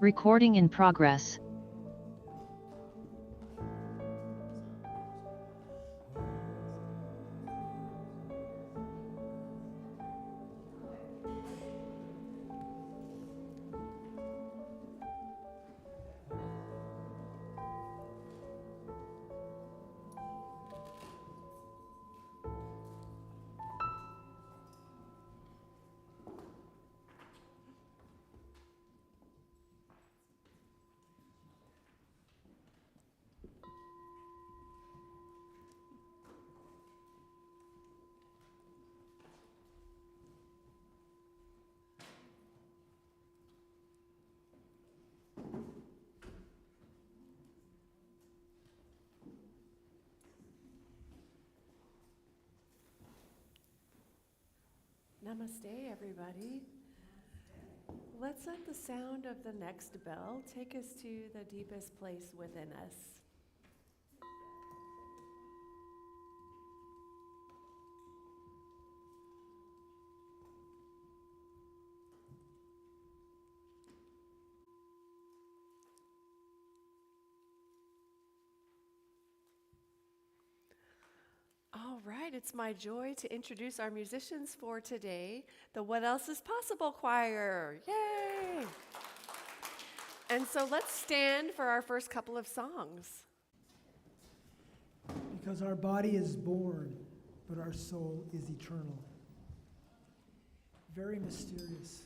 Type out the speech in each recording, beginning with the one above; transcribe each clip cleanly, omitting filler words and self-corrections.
Recording in progress. Namaste, everybody. Let's let the sound of the next bell take us to the deepest place within us. All right, it's my joy to introduce our musicians for today, the What Else Is Possible Choir. Yay! And so let's stand for our first couple of songs. Because our body is born, but our soul is eternal. Very mysterious.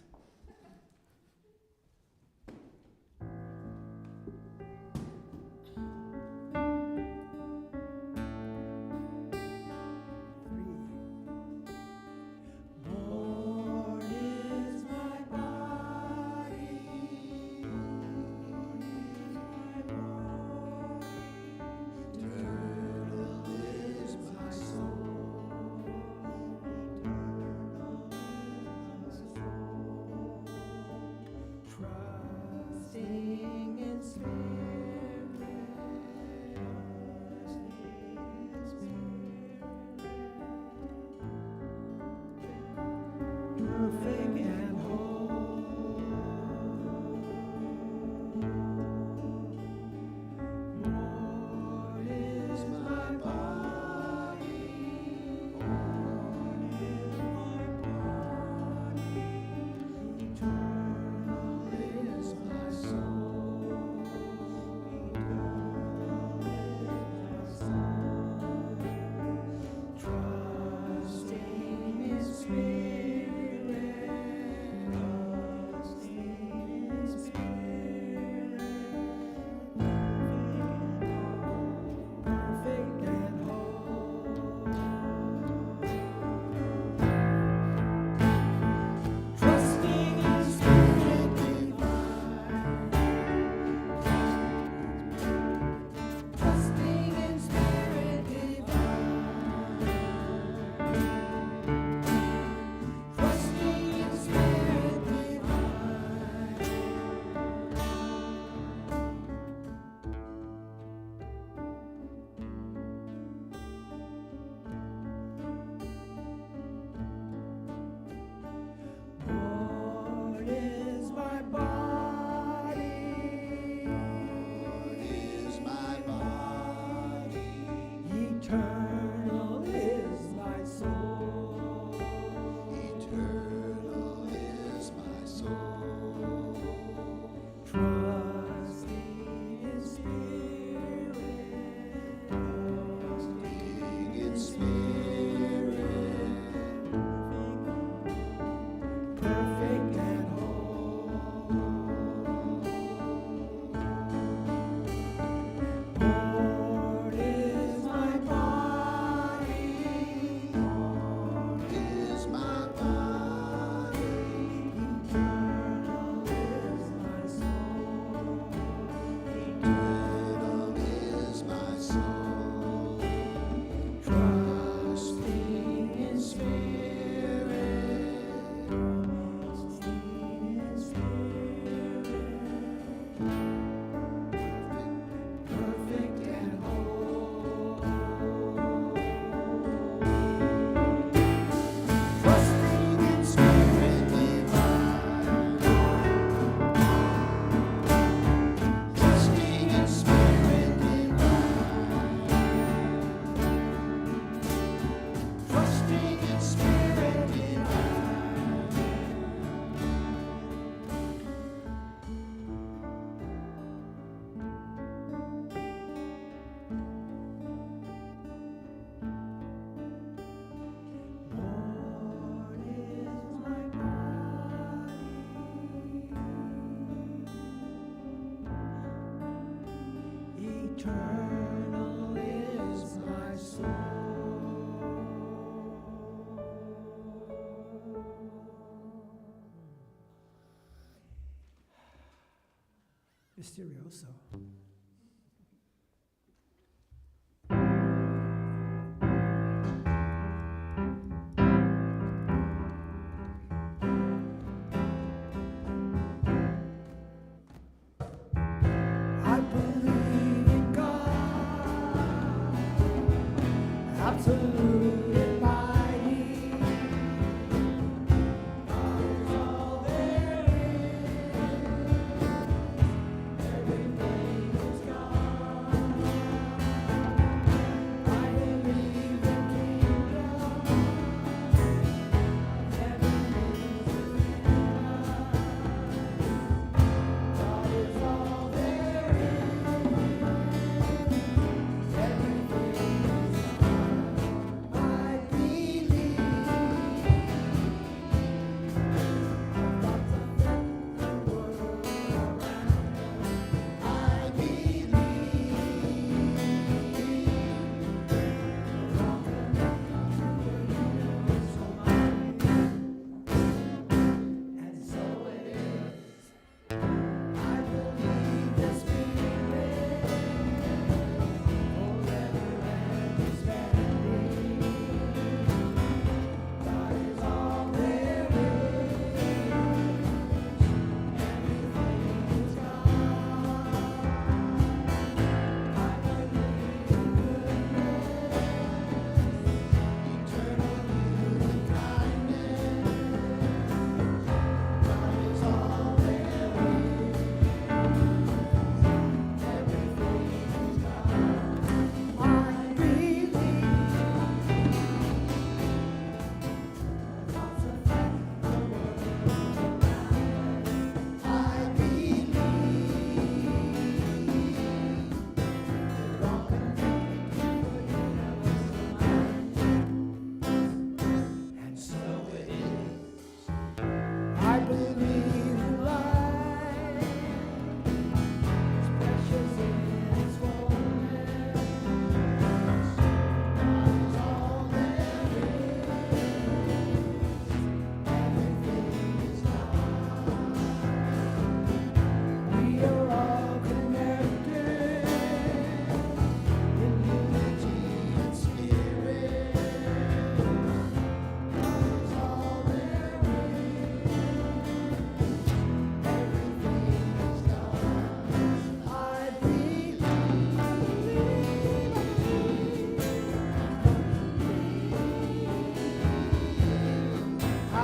eternal is my soul. Mysterioso. I believe in God, absolute and mighty. God is all there is. Everything is God. I believe in kingdom. Heaven is within us. God is all there is. Everything is God. I believe. Got to fit the world around us. I believe. And so it is. I believe the Spirit forever and expanding. God is all there is. Everything is God. I believe in goodness, eternal human kindness. God is all there is. Everything is God. I believe. Lots of faith, the world around us. I believe. We're all connected to a universal mind. And so it is. I believe in life. It's precious in its fullness. God is all there is. Everything is God. We are all connected in unity and spirit. God is all there is. Everything is God. I believe. I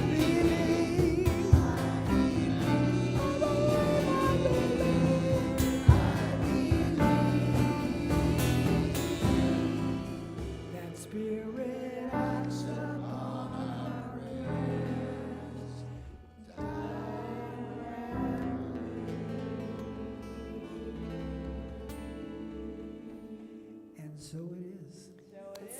believe. That spirit acts upon our prayers. And so it is.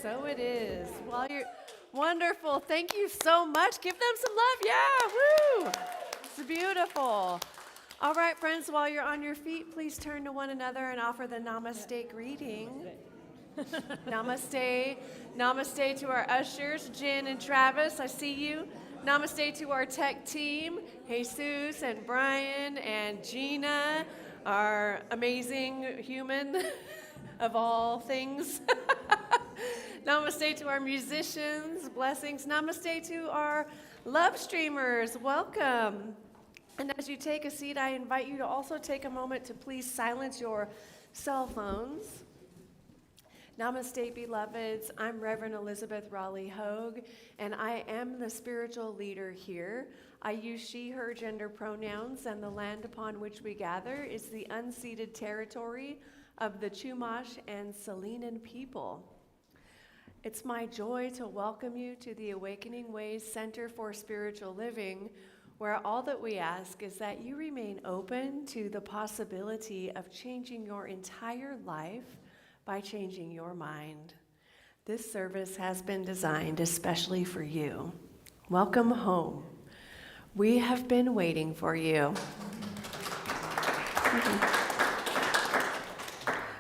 So it is. While you're wonderful, thank you so much. Give them some love. Yeah, woo! It's beautiful. All right, friends, while you're on your feet, please turn to one another and offer the namaste greeting. Namaste. Namaste to our ushers, Jen and Travis. I see you. Namaste to our tech team, Jesus and Brian and Gina, our amazing human of all things. Namaste to our musicians, blessings. Namaste to our love streamers, welcome. And as you take a seat, I invite you to also take a moment to please silence your cell phones. Namaste, beloveds. I'm Reverend Elizabeth Rowley Hogue, and I am the spiritual leader here. I use she, her gender pronouns, and the land upon which we gather is the unceded territory of the Chumash and Salinan people. It's my joy to welcome you to the Awakening Ways Center for Spiritual Living, where all that we ask is that you remain open to the possibility of changing your entire life by changing your mind. This service has been designed especially for you. Welcome home. We have been waiting for you.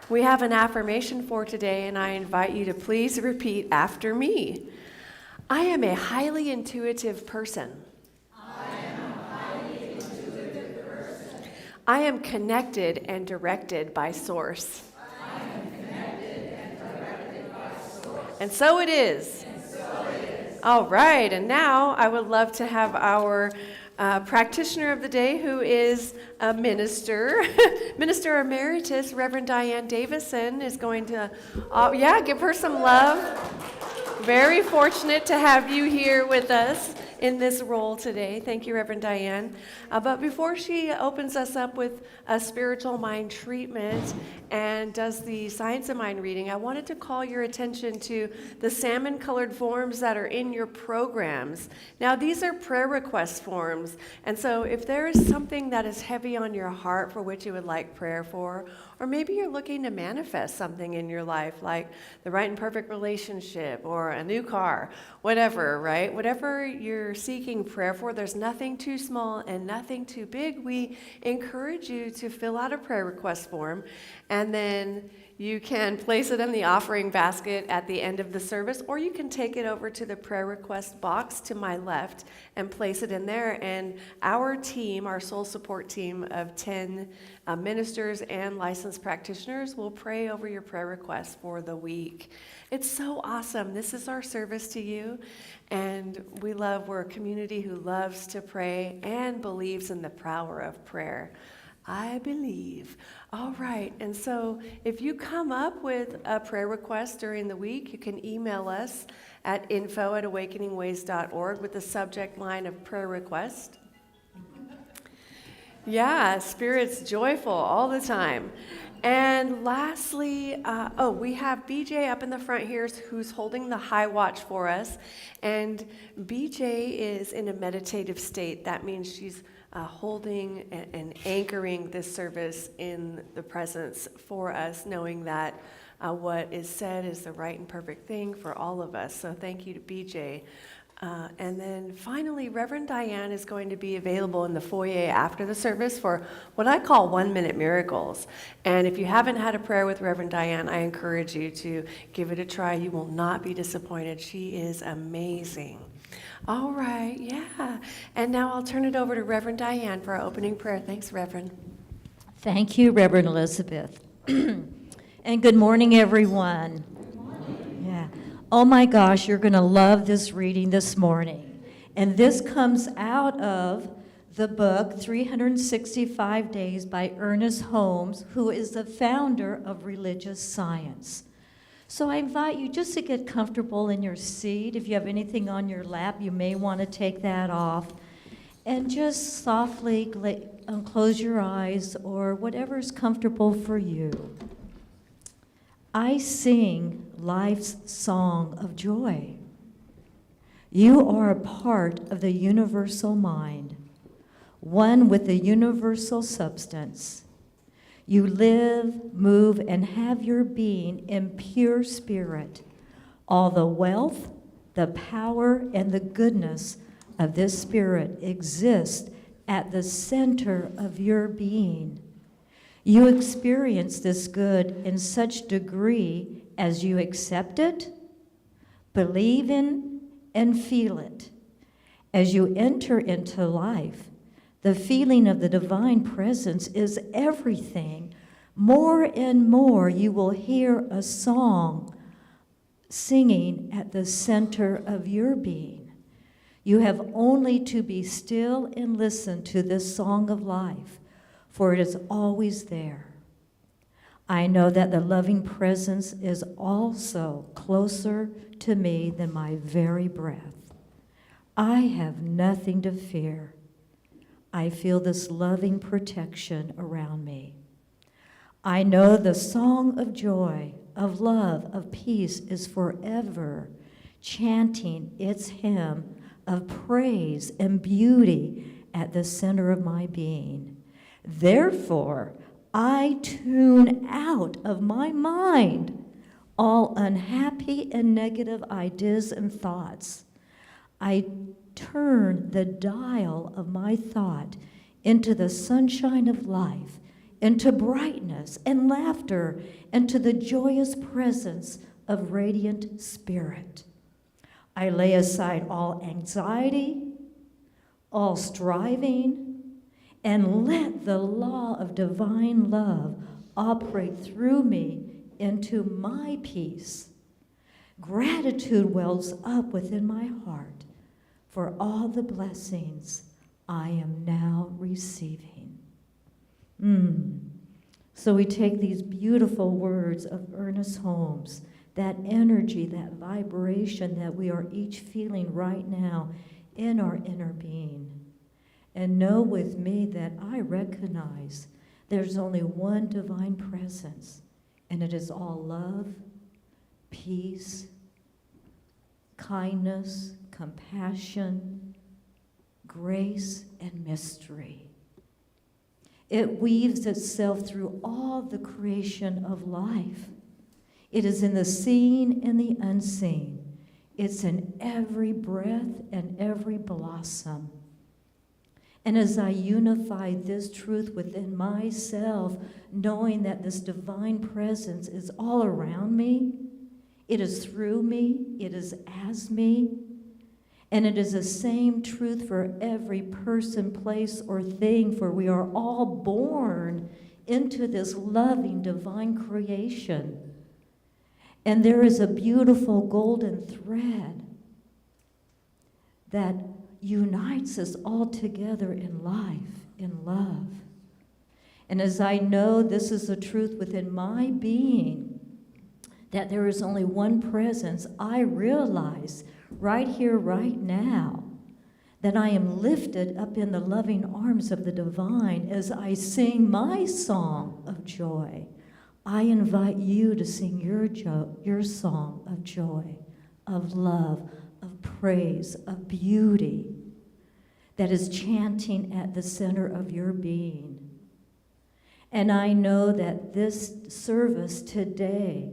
We have an affirmation for today, and I invite you to please repeat after me. I am a highly intuitive person. I am connected and directed by Source. And so it is. All right, and now I would love to have our practitioner of the day, who is a minister, Minister Emeritus, Reverend Diane Davison, is going to, give her some love. Very fortunate to have you here with us in this role today. Thank you, Reverend Diane. But before she opens us up with a spiritual mind treatment and does the science of mind reading, I wanted to call your attention to the salmon-colored forms that are in your programs. Now, these are prayer request forms, and so if there is something that is heavy on your heart for which you would like prayer for, or maybe you're looking to manifest something in your life, like the right and perfect relationship or a new car, whatever, right? Whatever you're seeking prayer for, there's nothing too small and nothing too big. We encourage you to fill out a prayer request form, and then you can place it in the offering basket at the end of the service, or you can take it over to the prayer request box to my left and place it in there. And our team, our soul support team of 10 ministers and licensed practitioners, will pray over your prayer requests for the week. It's so awesome. This is our service to you, and we're a community who loves to pray and believes in the power of prayer. I believe. All right, and so if you come up with a prayer request during the week, you can email us at info@awakeningways.org with the subject line of prayer request. Yeah, Spirit's joyful all the time. And lastly, we have BJ up in the front here who's holding the high watch for us. And BJ is in a meditative state. That means she's holding and anchoring this service in the presence for us, knowing that what is said is the right and perfect thing for all of us. So thank you to BJ. And then finally, Reverend Diane is going to be available in the foyer after the service for what I call 1-minute miracles. And if you haven't had a prayer with Reverend Diane, I encourage you to give it a try. You will not be disappointed. She is amazing. All right, yeah. And now I'll turn it over to Reverend Diane for our opening prayer. Thanks, Reverend. Thank you, Reverend Elizabeth. And good morning, everyone. Yeah. Oh my gosh, you're going to love this reading this morning. And this comes out of the book 365 Days by Ernest Holmes, who is the founder of religious science. So I invite you just to get comfortable in your seat. If you have anything on your lap, you may want to take that off. And just softly close your eyes or whatever's comfortable for you. I sing life's song of joy. You are a part of the universal mind, one with the universal substance. You live, move, and have your being in pure spirit. All the wealth, the power, and the goodness of this spirit exist at the center of your being. You experience this good in such degree as you accept it, believe in, and feel it. As you enter into life, the feeling of the divine presence is everything. More and more, you will hear a song singing at the center of your being. You have only to be still and listen to this song of life, for it is always there. I know that the loving presence is also closer to me than my very breath. I have nothing to fear. I feel this loving protection around me. I know the song of joy, of love, of peace is forever chanting its hymn of praise and beauty at the center of my being. Therefore, I tune out of my mind all unhappy and negative ideas and thoughts. I turn the dial of my thought into the sunshine of life, into brightness and laughter, and to the joyous presence of radiant spirit. I lay aside all anxiety, all striving, and let the law of divine love operate through me into my peace. Gratitude wells up within my heart for all the blessings I am now receiving. So we take these beautiful words of Ernest Holmes, that energy, that vibration that we are each feeling right now in our inner being, and know with me that I recognize there's only one divine presence, and it is all love, peace, kindness, compassion, grace, and mystery. It weaves itself through all the creation of life. It is in the seen and the unseen. It's in every breath and every blossom. And as I unify this truth within myself, knowing that this divine presence is all around me, it is through me, it is as me, and it is the same truth for every person, place, or thing, for we are all born into this loving divine creation. And there is a beautiful golden thread that unites us all together in life, in love. And as I know this is the truth within my being, that there is only one presence, I realize right here, right now, that I am lifted up in the loving arms of the divine as I sing my song of joy. I invite you to sing your song of joy, of love, of praise, of beauty that is chanting at the center of your being. And I know that this service today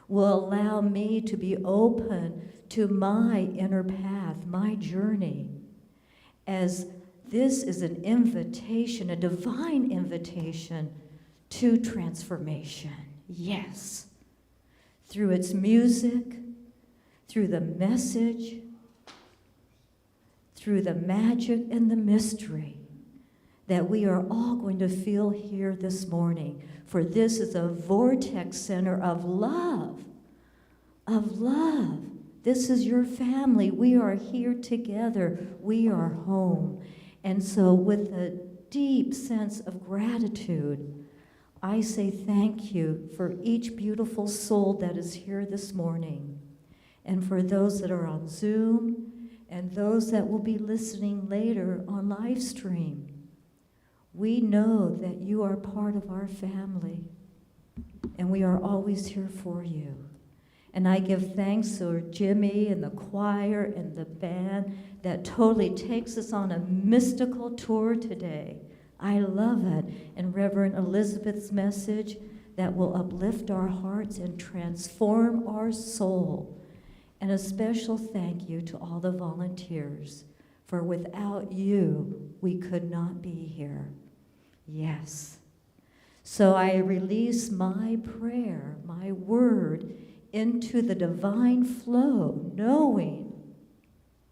will allow me to be open to my inner path, my journey, as this is an invitation, a divine invitation to transformation. Yes, through its music, through the message, through the magic and the mystery that we are all going to feel here this morning. For this is a vortex center of love, of love. This is your family. We are here together. We are home. And so with a deep sense of gratitude, I say thank you for each beautiful soul that is here this morning, and for those that are on Zoom, and those that will be listening later on live stream. We know that you are part of our family, and we are always here for you. And I give thanks to Jimmy and the choir and the band that totally takes us on a mystical tour today. I love it. And Reverend Elizabeth's message that will uplift our hearts and transform our soul. And a special thank you to all the volunteers, for without you, we could not be here. Yes. So I release my prayer, my word, into the divine flow, knowing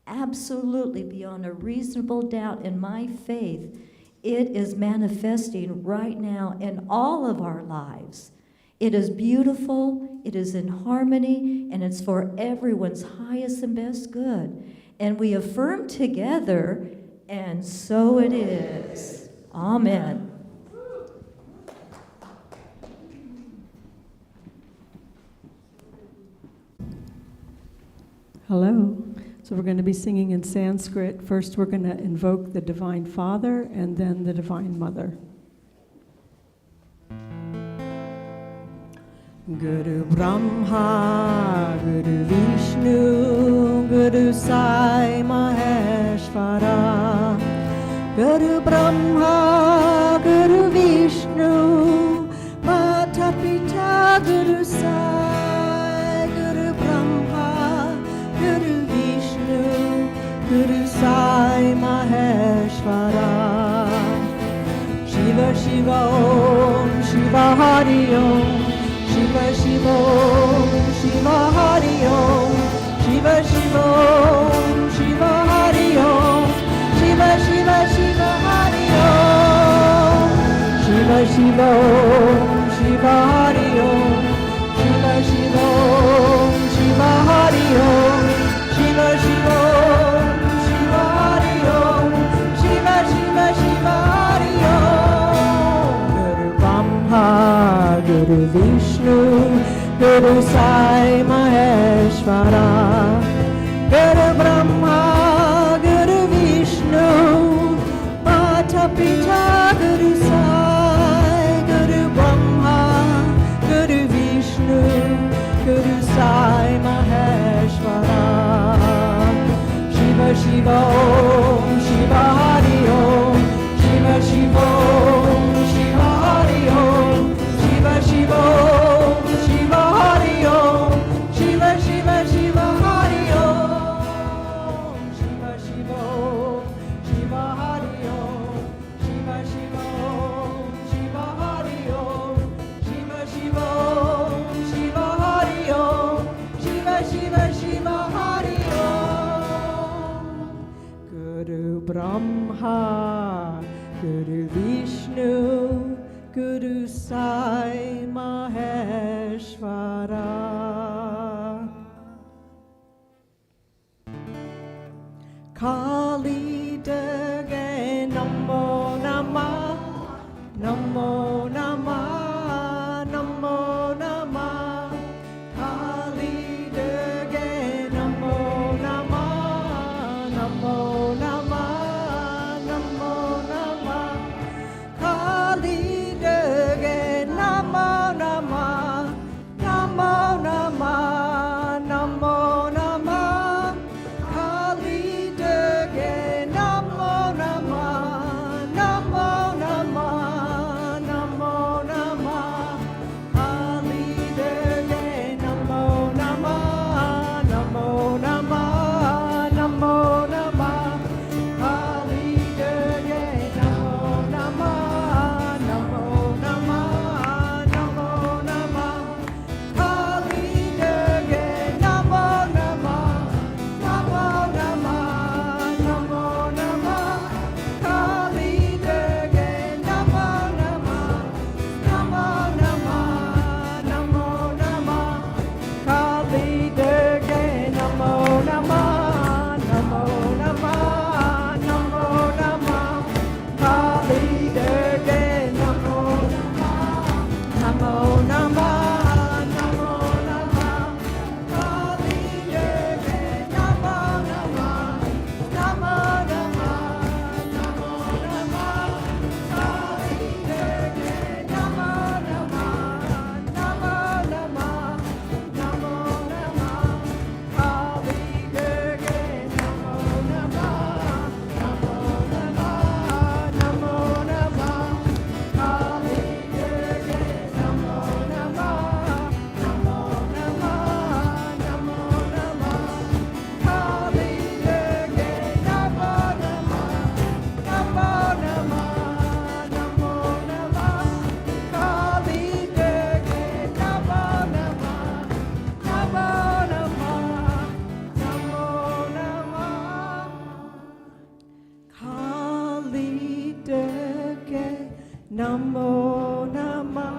absolutely beyond a reasonable doubt in my faith, it is manifesting right now in all of our lives. It is beautiful, it is in harmony, and it's for everyone's highest and best good. And we affirm together, and so it is. Amen. Hello. So we're going to be singing in Sanskrit. First, we're going to invoke the Divine Father and then the Divine Mother. Guru Brahma, Guru Vishnu, Guru Sai Maheshvara. Guru Brahma, Guru Vishnu, Mata Pita Guru Sai. Shiva Shiva Om Shiva Hari Om Shiva Shiva Om Shiva Hari Om Shiva Shiva Om Shiva Hari Om Shiva Shiva Shiva Hari Om Shiva Shiva Om Shiva Hari Om Shiva Shiva Om Shiva Hari Om Shiva Shiva Om Shiva Hari Om Shiva Shiva Shiva Hari Om Guru Brahma Guru Vishnu Guru Sai Maheshwara Guru Brahma Guru Vishnu Mata Pita Guru Sai Guru Brahma Guru Vishnu Guru Sai Maheshwara Shiva Shiva Om Shiva Hari Om Shiva Shiva Om Shiva Hari Om Shiva Shiva Om Shiva Hari Om Shiva Shiva Shiva Hari Om Shiva Shiva Om Shiva Hari Om Shiva Shiva Om Shiva Hari Om Shiva Shiva Om Shiva Hari Om Shiva Shiva Shiva Hari Om Guru Brahma Guru Vishnu Guru Sai Maheshwara Kali Dage Namo Namah Namo Namah Namo Namah Kali Dage Namo Namah Namo Namah Namo Namah Kali Dage Namo Namah Namo Namah Namo Namah Kali Dage Namo Namah Namo Namah Namo Namah Kali Dage Namo Namah Namo Namah Namo Namah Kali Dage Namo Namah Namo Namah Namo Namah Kali Dage Namo Namah Namo Namah Namo Namah Kali Dage Namo Namah Namo Namah Namo Namah Kali Dage Namo Namah Namo Namah Namo Namah Kali Dage Namo Namah Namo Namah Namo Namah Kali Dage Namo Namah Namo Namah Namo Namah Kali Dage Namo Namah Namo Namah Namo Namah Kali Dage Namo Namah Namo Namah Namo Namah Kali Dage Namo Namah Namo Namah Namo Namah Kali Dage Namo Namah Namo Namah Namo Namah Kali Dage Namo Namah Namo Namah Namo Namah Kali Dage Namo Namah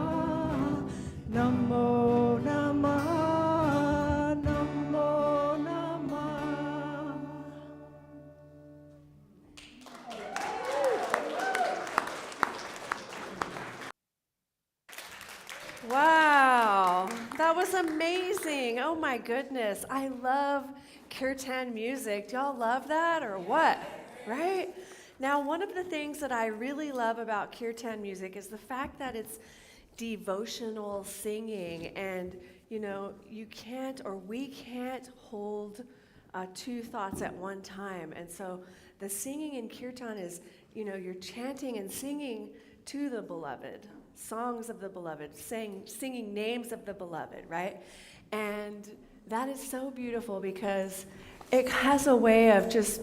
Namo Namah Namo Namah Wow, that was amazing. Oh my goodness. I love kirtan music. Do y'all love that or what? Right? Now, one of the things that I really love about kirtan music is the fact that it's devotional singing, and you can't, or we can't hold two thoughts at one time. And so the singing in kirtan is, you're chanting and singing to the beloved, songs of the beloved, singing names of the beloved, right? And that is so beautiful because it has a way of just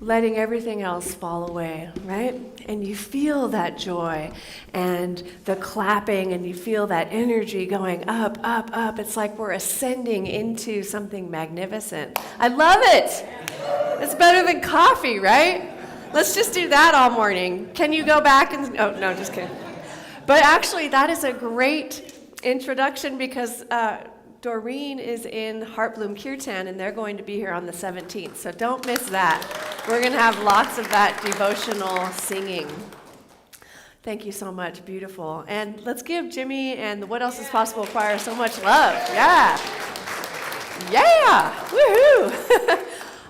letting everything else fall away, right? And you feel that joy and the clapping, and you feel that energy going up, up, up. It's like we're ascending into something magnificent. I love it. It's better than coffee, right? Let's just do that all morning. Can you go back and, oh, no, just kidding. But actually, that is a great introduction because Doreen is in Heartbloom Kirtan, and they're going to be here on the 17th. So don't miss that. We're going to have lots of that devotional singing. Thank you so much. Beautiful. And let's give Jimmy and the What Else Is Possible choir so much love. Yeah. Yeah. Woohoo.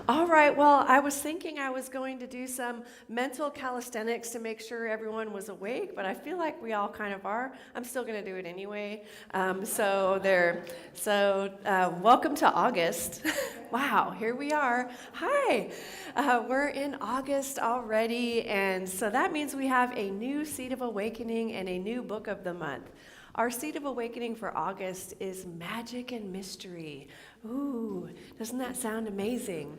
All right, well, I was thinking I was going to do some mental calisthenics to make sure everyone was awake, but I feel like we all kind of are. I'm still going to do it anyway. Welcome to August. Wow, here we are. Hi. We're in August already, and so that means we have a new Seed of Awakening and a new book of the month. Our Seed of Awakening for August is Magic and Mystery. Ooh, doesn't that sound amazing?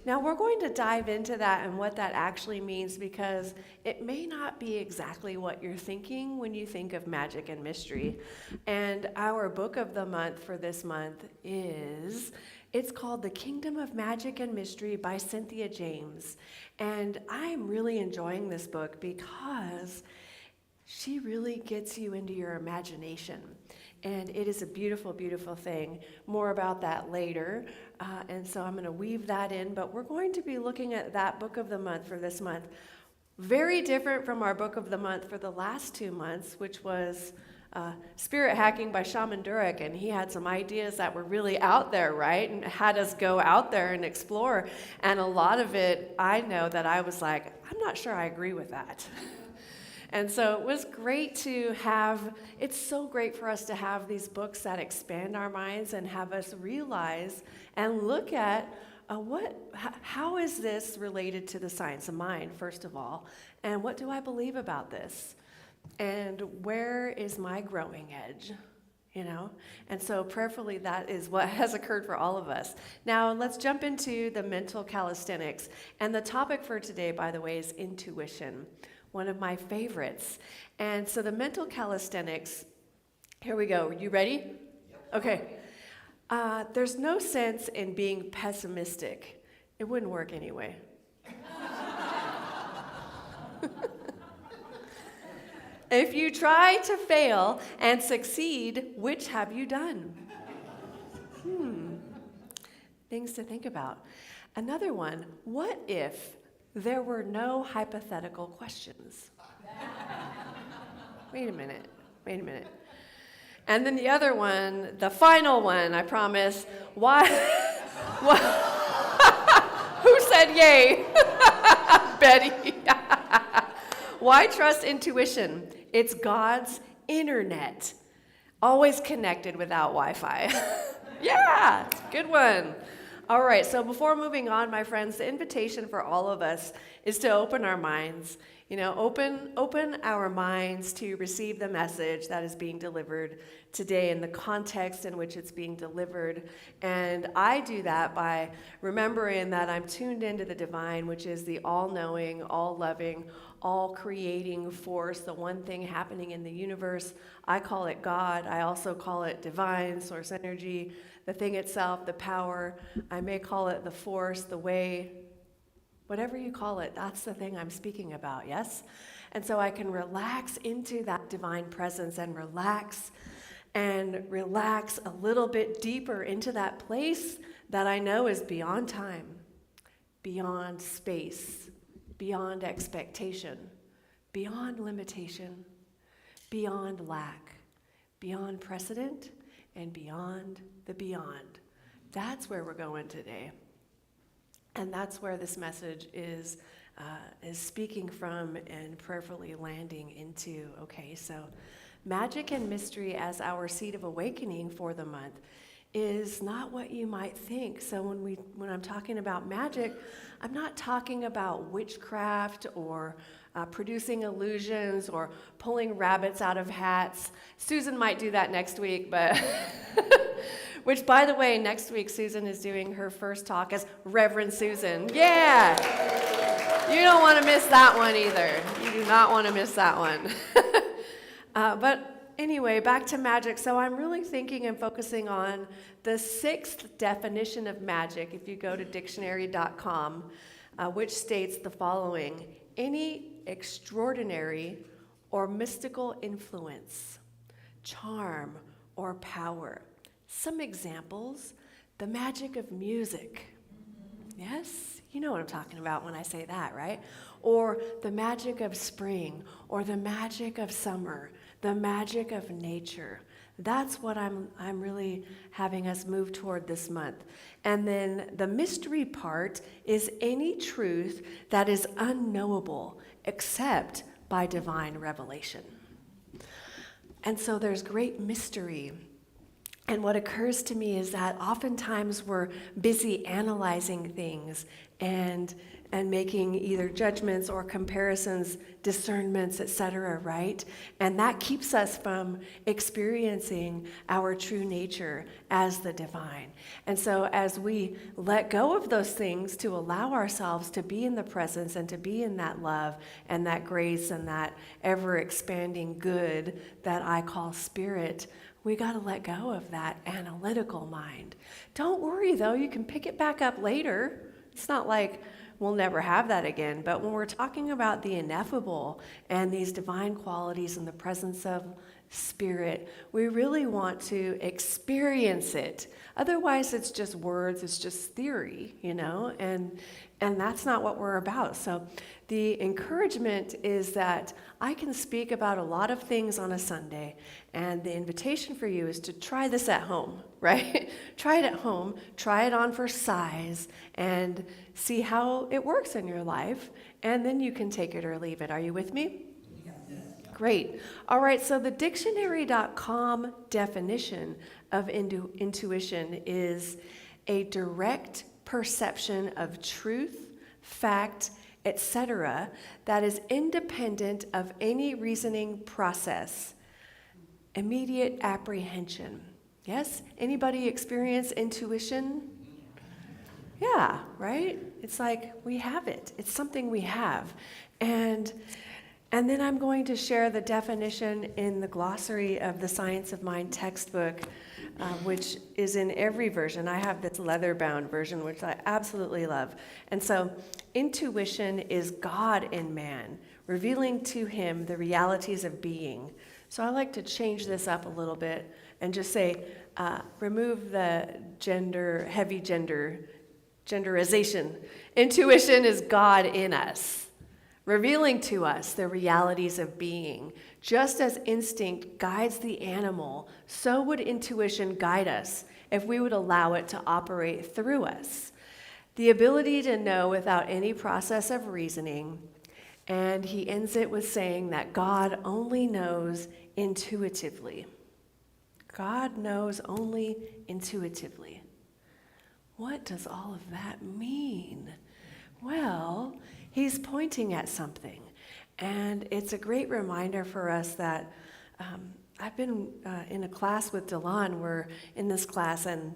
Now we're going to dive into that and what that actually means, because it may not be exactly what you're thinking when you think of magic and mystery. And our book of the month for this month it's called The Kingdom of Magic and Mystery by Cynthia James. And I'm really enjoying this book because she really gets you into your imagination. And it is a beautiful, beautiful thing. More about that later. And so I'm going to weave that in. But we're going to be looking at that book of the month for this month. Very different from our book of the month for the last 2 months, which was Spirit Hacking by Shaman Durek. And he had some ideas that were really out there, right? And had us go out there and explore. And a lot of it, I know that I was like, I'm not sure I agree with that. And so it was great to have, it's so great for us to have these books that expand our minds and have us realize and look at how is this related to the science of mind, first of all, and what do I believe about this? And where is my growing edge? You know? And so prayerfully, that is what has occurred for all of us. Now, let's jump into the mental calisthenics. And the topic for today, by the way, is intuition. One of my favorites. And so the mental calisthenics, here we go. You ready? Okay. There's no sense in being pessimistic. It wouldn't work anyway. If you try to fail and succeed, which have you done? Things to think about. Another one, what if there were no hypothetical questions? Wait a minute. And then the other one, the final one, I promise. Why? Who said yay? Betty. Why trust intuition? It's God's internet. Always connected without Wi-Fi. Yeah, good one. All right, so before moving on, my friends, the invitation for all of us is to open our minds. You know, open our minds to receive the message that is being delivered today in the context in which it's being delivered. And I do that by remembering that I'm tuned into the divine, which is the all-knowing, all-loving, all-creating force, the one thing happening in the universe. I call it God. I also call it divine, source energy, the thing itself, the power. I may call it the force, the way, whatever you call it, that's the thing I'm speaking about, yes? And so I can relax into that divine presence and relax a little bit deeper into that place that I know is beyond time, beyond space, beyond expectation, beyond limitation, beyond lack, beyond precedent, and beyond the beyond. That's where we're going today. And that's where this message is speaking from and prayerfully landing into. Okay, so magic and mystery as our seed of awakening for the month is not what you might think. So when I'm talking about magic, I'm not talking about witchcraft or producing illusions or pulling rabbits out of hats. Susan might do that next week, but which, by the way, next week Susan is doing her first talk as Reverend Susan. Yeah. You don't want to miss that one either. You do not want to miss that one. But anyway, back to magic. So I'm really thinking and focusing on the 6th definition of magic, if you go to dictionary.com, which states the following: any extraordinary or mystical influence, charm, or power. Some examples: the magic of music. Yes, you know what I'm talking about when I say that, right? Or the magic of spring, or the magic of summer, the magic of nature. That's what I'm really having us move toward this month. And then the mystery part is any truth that is unknowable except by divine revelation. And so there's great mystery. And what occurs to me is that oftentimes we're busy analyzing things and making either judgments or comparisons, discernments, etc., right? And that keeps us from experiencing our true nature as the divine. And so as we let go of those things to allow ourselves to be in the presence and to be in that love and that grace and that ever-expanding good that I call spirit, we got to let go of that analytical mind. Don't worry, though. You can pick it back up later. It's not like we'll never have that again. But when we're talking about the ineffable and these divine qualities in the presence of spirit, we really want to experience it. Otherwise, it's just words. It's just theory, you know, and that's not what we're about. So the encouragement is that I can speak about a lot of things on a Sunday, and the invitation for you is to try this at home, right? Try it at home, try it on for size, and see how it works in your life, and then you can take it or leave it. Are you with me? Great. All right, so the dictionary.com definition of intuition is a direct perception of truth, fact, etc., that is independent of any reasoning process. Immediate apprehension. Yes? Anybody experience intuition? Yeah, right? It's like we have it. It's something we have. And then I'm going to share the definition in the glossary of the Science of Mind textbook, which is in every version. I have this leather-bound version, which I absolutely love. And so, intuition is God in man, revealing to him the realities of being. So I like to change this up a little bit and just say, remove the heavy genderization. Intuition is God in us, revealing to us the realities of being. Just as instinct guides the animal, so would intuition guide us if we would allow it to operate through us. The ability to know without any process of reasoning. And he ends it with saying that God only knows intuitively. God knows only intuitively. What does all of that mean? Well, he's pointing at something. And it's a great reminder for us that I've been in a class with Delon. We're in this class, and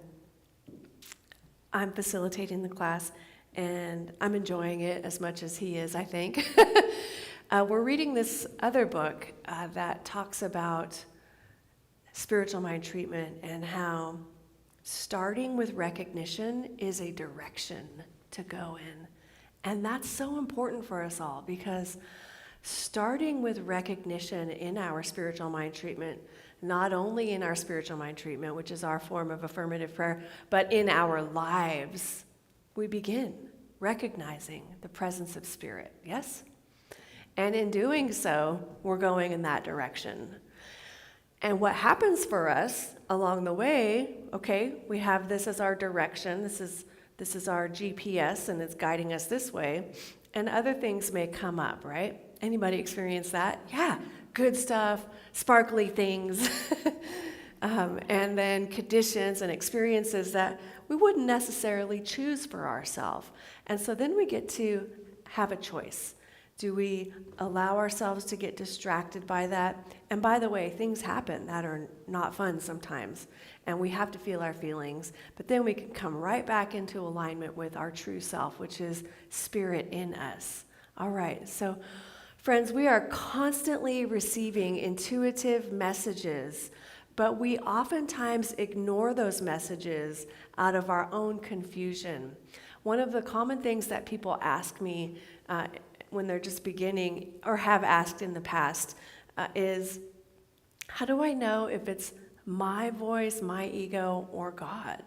I'm facilitating the class, and I'm enjoying it as much as he is, I think. We're reading this other book that talks about spiritual mind treatment and how starting with recognition is a direction to go in. And that's so important for us all, because starting with recognition in our spiritual mind treatment, not only in our spiritual mind treatment, which is our form of affirmative prayer, but in our lives, we begin recognizing the presence of spirit, yes? And in doing so, we're going in that direction. And what happens for us along the way, okay, we have this as our direction, this is our GPS, and it's guiding us this way, and other things may come up, right? Anybody experience that? Yeah, good stuff, sparkly things, and then conditions and experiences that we wouldn't necessarily choose for ourselves. And so then we get to have a choice. Do we allow ourselves to get distracted by that? And by the way, things happen that are not fun sometimes, and we have to feel our feelings, but then we can come right back into alignment with our true self, which is spirit in us. All right, so friends, we are constantly receiving intuitive messages, but we oftentimes ignore those messages out of our own confusion. One of the common things that people ask me when they're just beginning, or have asked in the past, is, how do I know if it's my voice, my ego, or God?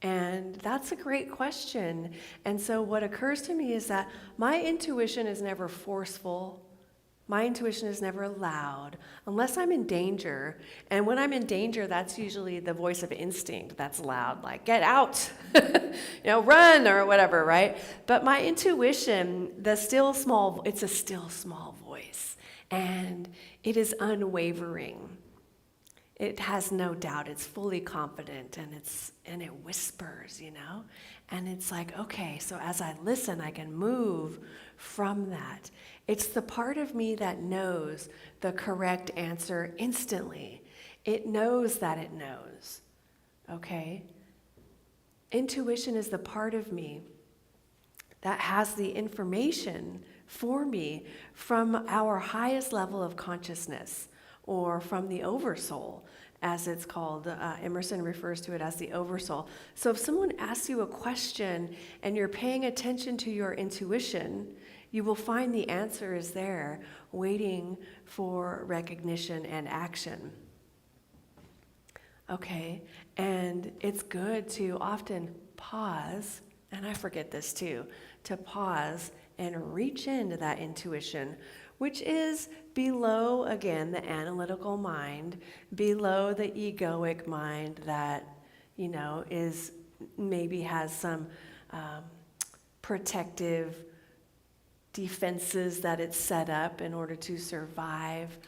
And that's a great question. And so what occurs to me is that my intuition is never forceful. My intuition is never loud, unless I'm in danger. And when I'm in danger, that's usually the voice of instinct that's loud, like, get out, run or whatever, right? But my intuition, it's a still small voice. And it is unwavering. It has no doubt. It's fully confident, and it whispers, and it's like, okay, so as I listen, I can move from that. It's the part of me that knows the correct answer instantly. It knows that it knows, okay? Intuition is the part of me that has the information for me from our highest level of consciousness, or from the oversoul, as it's called. Emerson refers to it as the oversoul. So if someone asks you a question and you're paying attention to your intuition, you will find the answer is there, waiting for recognition and action. Okay, and it's good to often pause, and I forget this too, to pause and reach into that intuition, which is below, again, the analytical mind, below the egoic mind that, is maybe has some protective defenses that it's set up in order to survive,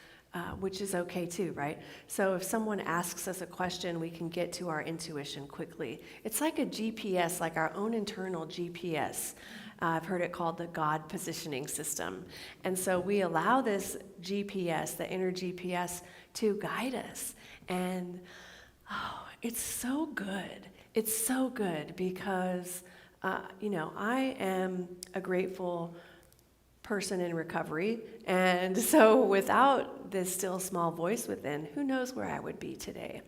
which is okay too, right? So if someone asks us a question, we can get to our intuition quickly. It's like a GPS, like our own internal GPS. I've heard it called the God positioning system. And so we allow this GPS, the inner GPS, to guide us. And it's so good. It's so good because, I am a grateful person in recovery. And so without this still small voice within, who knows where I would be today.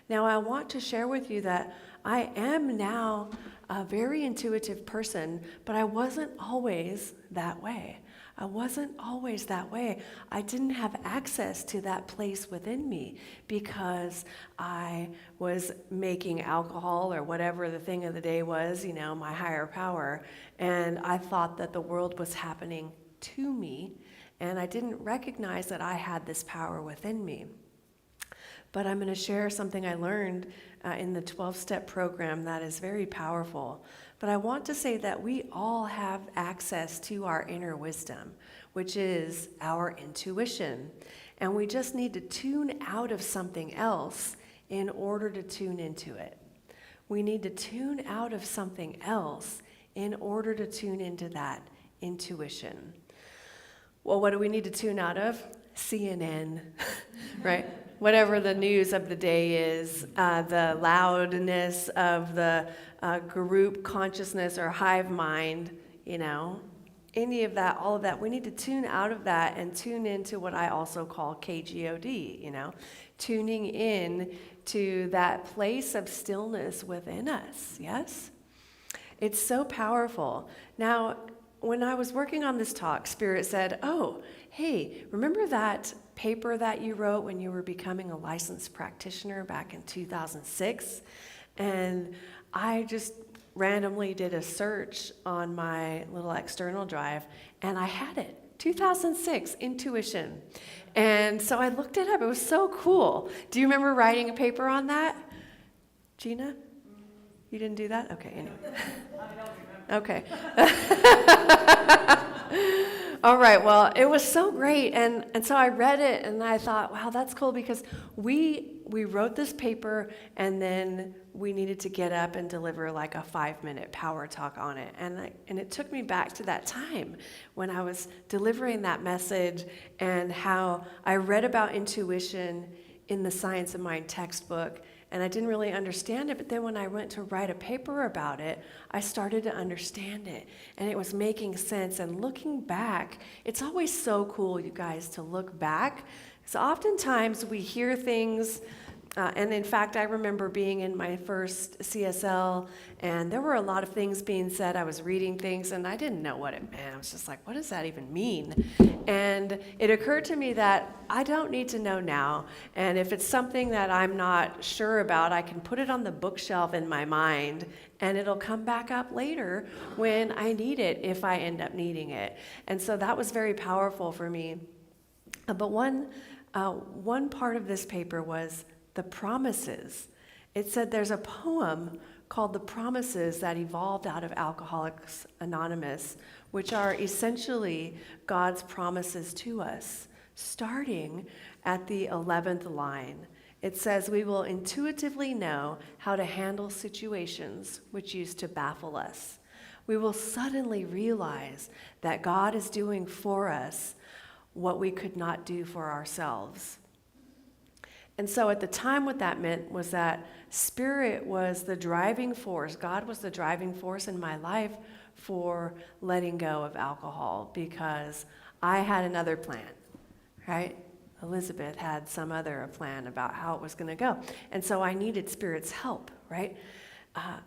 Now, I want to share with you that I am now a very intuitive person, but I wasn't always that way. I wasn't always that way. I didn't have access to that place within me because I was making alcohol or whatever the thing of the day was, my higher power, and I thought that the world was happening to me, and I didn't recognize that I had this power within me. But I'm going to share something I learned in the 12-step program that is very powerful. But I want to say that we all have access to our inner wisdom, which is our intuition. And we just need to tune out of something else in order to tune into it. We need to tune out of something else in order to tune into that intuition. Well, what do we need to tune out of? CNN, right? Whatever the news of the day is, the loudness of the group consciousness or hive mind, any of that, all of that. We need to tune out of that and tune into what I also call KGOD, tuning in to that place of stillness within us, yes? It's so powerful. Now, when I was working on this talk, Spirit said, oh, hey, remember that paper that you wrote when you were becoming a licensed practitioner back in 2006? And I just randomly did a search on my little external drive, and I had it, 2006, Intuition. And so I looked it up. It was so cool. Do you remember writing a paper on that? Gina? You didn't do that? Okay, anyway. Okay. All right, well, it was so great, and so I read it, and I thought, wow, that's cool, because we wrote this paper, and then we needed to get up and deliver like a 5-minute power talk on it, and it took me back to that time when I was delivering that message, and how I read about intuition in the Science of Mind textbook, and I didn't really understand it, but then when I went to write a paper about it, I started to understand it, and it was making sense. And looking back, it's always so cool, you guys, to look back. So oftentimes we hear things, and in fact, I remember being in my first CSL, and there were a lot of things being said. I was reading things, and I didn't know what it meant. I was just like, what does that even mean? And it occurred to me that I don't need to know now, and if it's something that I'm not sure about, I can put it on the bookshelf in my mind, and it'll come back up later when I need it, if I end up needing it. And so that was very powerful for me. But one part of this paper was the promises. It said there's a poem called The Promises that evolved out of Alcoholics Anonymous, which are essentially God's promises to us, starting at the 11th line. It says, we will intuitively know how to handle situations which used to baffle us. We will suddenly realize that God is doing for us what we could not do for ourselves. And so at the time, what that meant was that Spirit was the driving force. God was the driving force in my life for letting go of alcohol, because I had another plan, right? Elizabeth had some other plan about how it was going to go. And so I needed Spirit's help, right?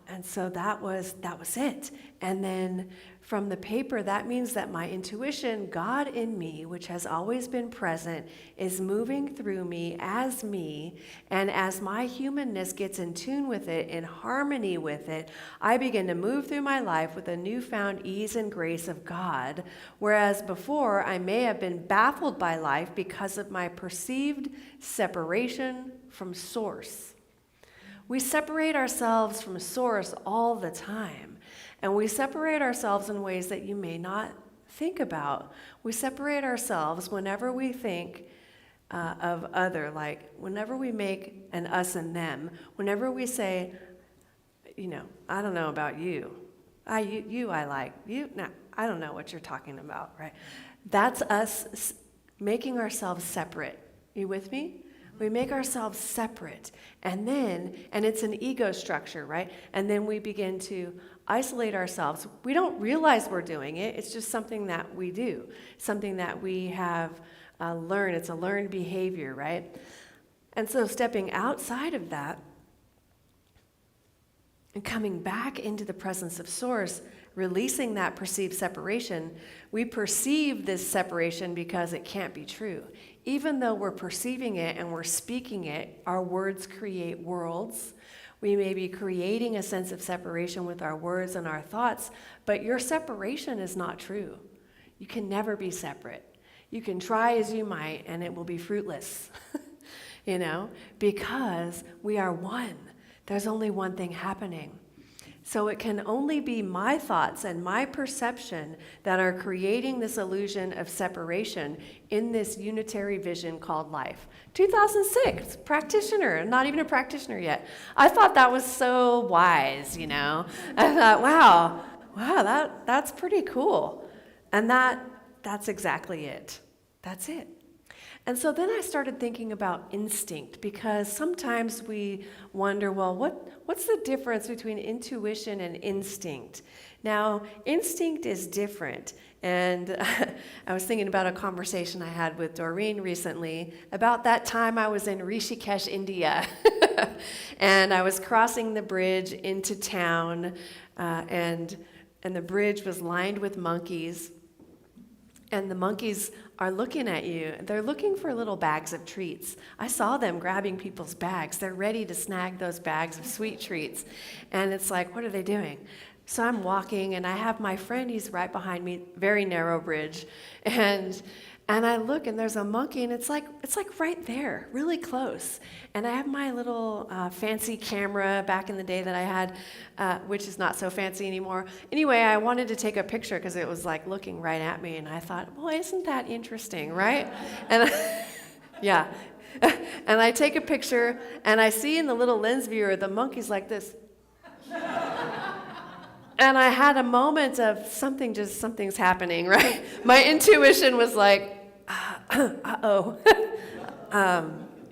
And so that was it. And then from the paper, that means that my intuition, God in me, which has always been present, is moving through me. And as my humanness gets in tune with it, in harmony with it, I begin to move through my life with a newfound ease and grace of God. Whereas before, I may have been baffled by life because of my perceived separation from Source. We separate ourselves from Source all the time, and we separate ourselves in ways that you may not think about. We separate ourselves whenever we think of other, like whenever we make an us and them, whenever we say, I don't know about you. You I like. You, no, I don't know what you're talking about, right? That's us making ourselves separate. You with me? We make ourselves separate, and it's an ego structure, right? And then we begin to isolate ourselves. We don't realize we're doing it. It's just something that we do, something that we have learned. It's a learned behavior, right? And so stepping outside of that and coming back into the presence of Source, releasing that perceived separation, we perceive this separation because it can't be true. Even though we're perceiving it and we're speaking it, our words create worlds. We may be creating a sense of separation with our words and our thoughts, but your separation is not true. You can never be separate. You can try as you might, and it will be fruitless, because we are one. There's only one thing happening. So it can only be my thoughts and my perception that are creating this illusion of separation in this unitary vision called life. 2006, practitioner, not even a practitioner yet. I thought that was so wise, I thought, wow, that's pretty cool. And that's exactly it. That's it. And so then I started thinking about instinct, because sometimes we wonder, well, what's the difference between intuition and instinct? Now, instinct is different. And I was thinking about a conversation I had with Doreen recently about that time I was in Rishikesh, India. And I was crossing the bridge into town, and the bridge was lined with monkeys. And the monkeys are looking at you. They're looking for little bags of treats. I saw them grabbing people's bags. They're ready to snag those bags of sweet treats. And it's like, what are they doing? So I'm walking, and I have my friend, he's right behind me, very narrow bridge. And I look, and there's a monkey, and it's like right there, really close. And I have my little fancy camera back in the day that I had, which is not so fancy anymore. Anyway, I wanted to take a picture because it was like looking right at me, and I thought, well, isn't that interesting, right? And yeah. And I take a picture, and I see in the little lens viewer, the monkey's like this. And I had a moment of something's happening, right? My intuition was like, uh-oh.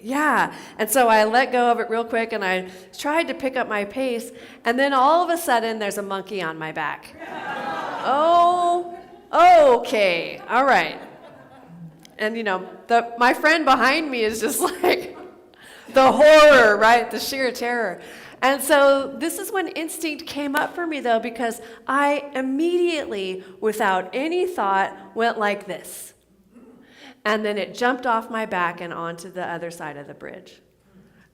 Yeah. And so I let go of it real quick and I tried to pick up my pace. And then all of a sudden, there's a monkey on my back. Oh, okay. All right. And, my friend behind me is just like the horror, right? The sheer terror. And so this is when instinct came up for me, though, because I immediately, without any thought, went like this. And then it jumped off my back and onto the other side of the bridge.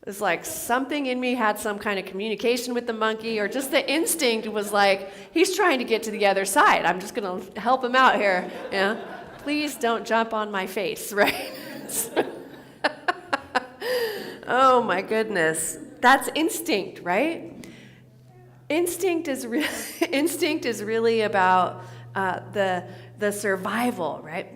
It's like something in me had some kind of communication with the monkey, or just the instinct was like, he's trying to get to the other side. I'm just going to help him out here. Please don't jump on my face, right? Oh, my goodness. That's instinct, right? Instinct is really about the survival, right?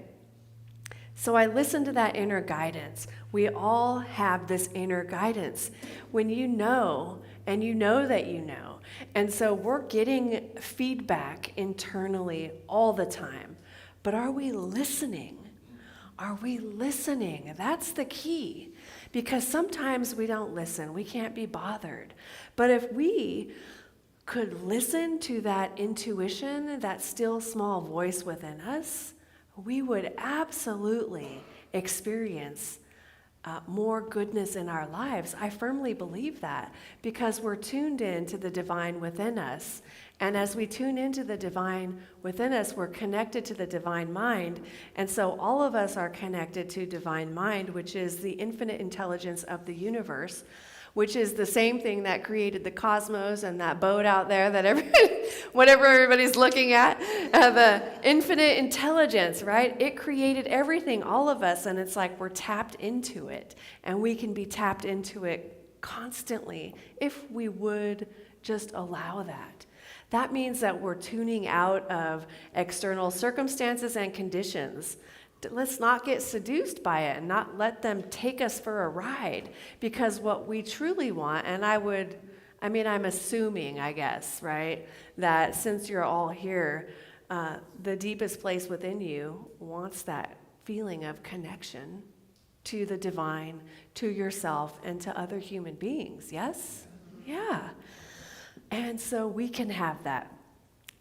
So I listened to that inner guidance. We all have this inner guidance. When you know, and you know that you know. And so we're getting feedback internally all the time. But are we listening? Are we listening? That's the key. Because sometimes we don't listen. We can't be bothered. But if we could listen to that intuition, that still small voice within us, we would absolutely experience more goodness in our lives. I firmly believe that because we're tuned in to the divine within us. And as we tune into the divine within us, we're connected to the divine mind. And so all of us are connected to divine mind, which is the infinite intelligence of the universe, which is the same thing that created the cosmos and that boat out there that whatever everybody's looking at, the infinite intelligence, right? It created everything, all of us, and it's like we're tapped into it, and we can be tapped into it constantly if we would just allow that. That means that we're tuning out of external circumstances and conditions. Let's not get seduced by it and not let them take us for a ride, because what we truly want, and I'm assuming, I guess, right, that since you're all here, the deepest place within you wants that feeling of connection to the divine, to yourself, and to other human beings, yes? Yeah. And so we can have that.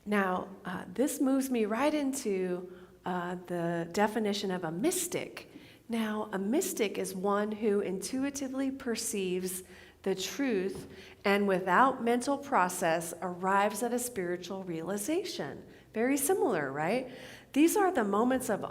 Now, this moves me right into the definition of a mystic. Now, a mystic is one who intuitively perceives the truth and without mental process arrives at a spiritual realization. Very similar, right? These are the moments of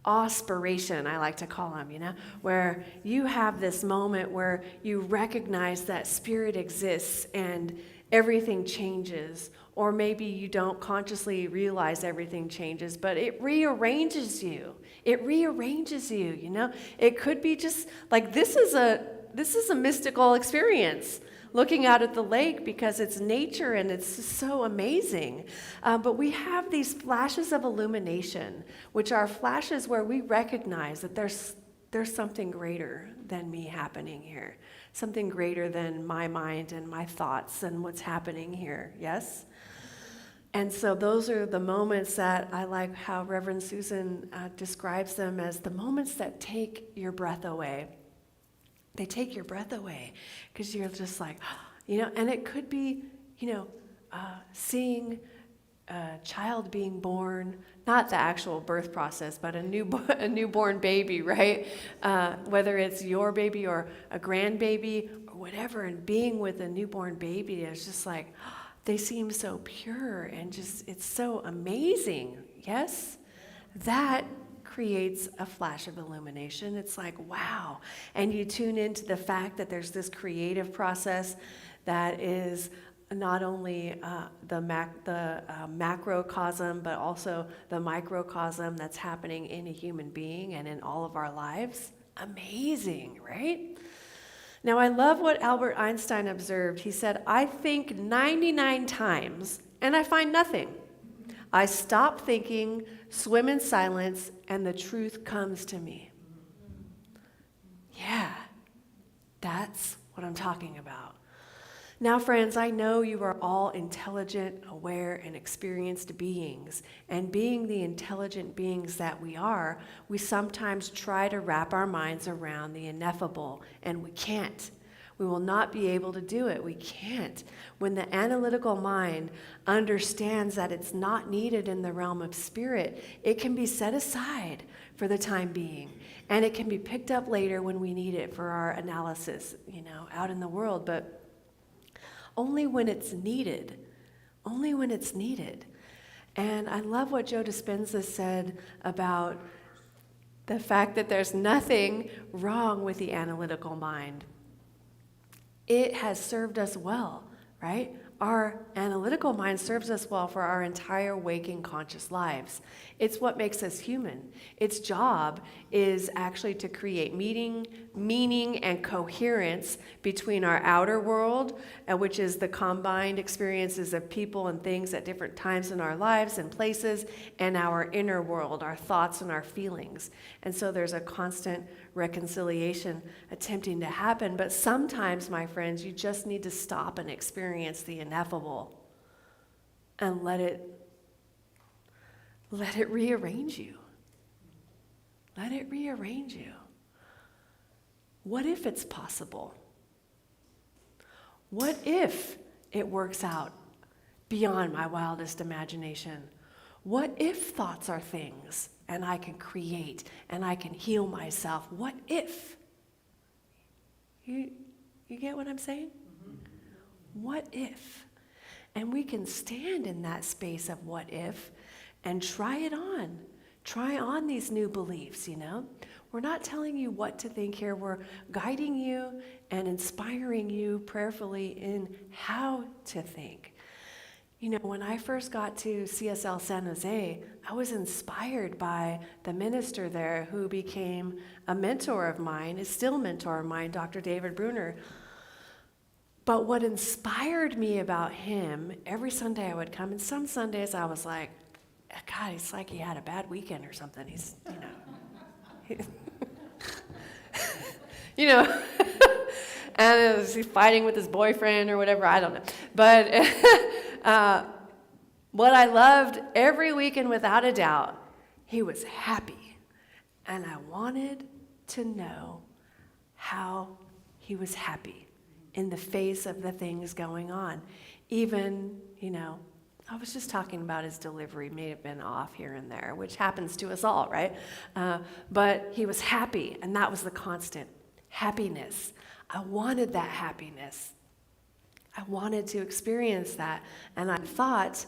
awe-spiration, I like to call them, where you have this moment where you recognize that spirit exists and everything changes. Or maybe you don't consciously realize everything changes, but it rearranges you. It rearranges you, It could be just like this is a mystical experience, looking out at the lake because it's nature and it's so amazing. But we have these flashes of illumination, which are flashes where we recognize that there's something greater than me happening here, something greater than my mind and my thoughts and what's happening here, yes? And so those are the moments that I like how Reverend Susan describes them as the moments that take your breath away. They take your breath away because you're just like, and it could be, seeing a child being born, not the actual birth process, but a newborn baby, right? Whether it's your baby or a grandbaby or whatever, and being with a newborn baby, it's just like, they seem so pure and just, it's so amazing, yes? That creates a flash of illumination. It's like, wow. And you tune into the fact that there's this creative process that is not only the macrocosm, but also the microcosm that's happening in a human being and in all of our lives. Amazing, right? Now, I love what Albert Einstein observed. He said, I think 99 times, and I find nothing. I stop thinking, swim in silence, and the truth comes to me. Yeah, that's what I'm talking about. Now, friends, I know you are all intelligent, aware, and experienced beings. And being the intelligent beings that we are, we sometimes try to wrap our minds around the ineffable, and we can't. We will not be able to do it. We can't. When the analytical mind understands that it's not needed in the realm of spirit, it can be set aside for the time being. And it can be picked up later when we need it for our analysis, out in the world. But only when it's needed. Only when it's needed. And I love what Joe Dispenza said about the fact that there's nothing wrong with the analytical mind. It has served us well, right? Our analytical mind serves us well for our entire waking conscious lives. It's what makes us human. Its job is actually to create meaning, and coherence between our outer world, which is the combined experiences of people and things at different times in our lives and places, and our inner world, our thoughts and our feelings. And so there's a constant reconciliation attempting to happen. But sometimes, my friends, you just need to stop and experience the ineffable and let it rearrange you. Let it rearrange you. What if it's possible? What if it works out beyond my wildest imagination? What if thoughts are things and I can create and I can heal myself? What if? You get what I'm saying? What if? And we can stand in that space of what if and try it on. Try on these new beliefs, We're not telling you what to think here. We're guiding you and inspiring you prayerfully in how to think. When I first got to CSL San Jose, I was inspired by the minister there who became a mentor of mine, is still a mentor of mine, Dr. David Bruner. But what inspired me about him, every Sunday I would come, and some Sundays I was like, God, it's like he had a bad weekend or something. He's, and is he fighting with his boyfriend or whatever? I don't know. But what I loved every weekend, without a doubt, he was happy. And I wanted to know how he was happy in the face of the things going on. Even, I was just talking about his delivery may have been off here and there, which happens to us all, right? But he was happy, and that was the constant. Happiness. I wanted that happiness. I wanted to experience that. And I thought,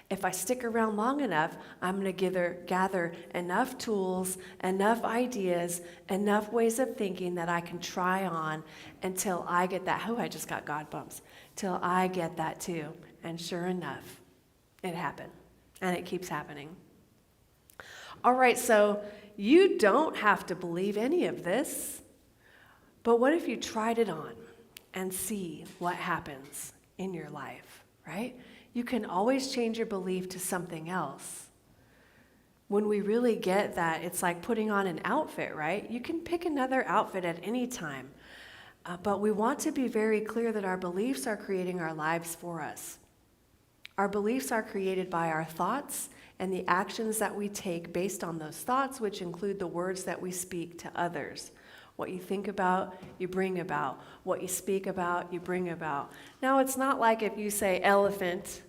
if I stick around long enough, I'm going to gather enough tools, enough ideas, enough ways of thinking that I can try on until I get that. I just got God bumps. Till I get that too. And sure enough, it happened. And it keeps happening. All right, so you don't have to believe any of this. But what if you tried it on and see what happens in your life, right? You can always change your belief to something else. When we really get that, it's like putting on an outfit, right? You can pick another outfit at any time. But we want to be very clear that our beliefs are creating our lives for us. Our beliefs are created by our thoughts and the actions that we take based on those thoughts, which include the words that we speak to others. What you think about, you bring about. What you speak about, you bring about. Now, it's not like if you say elephant,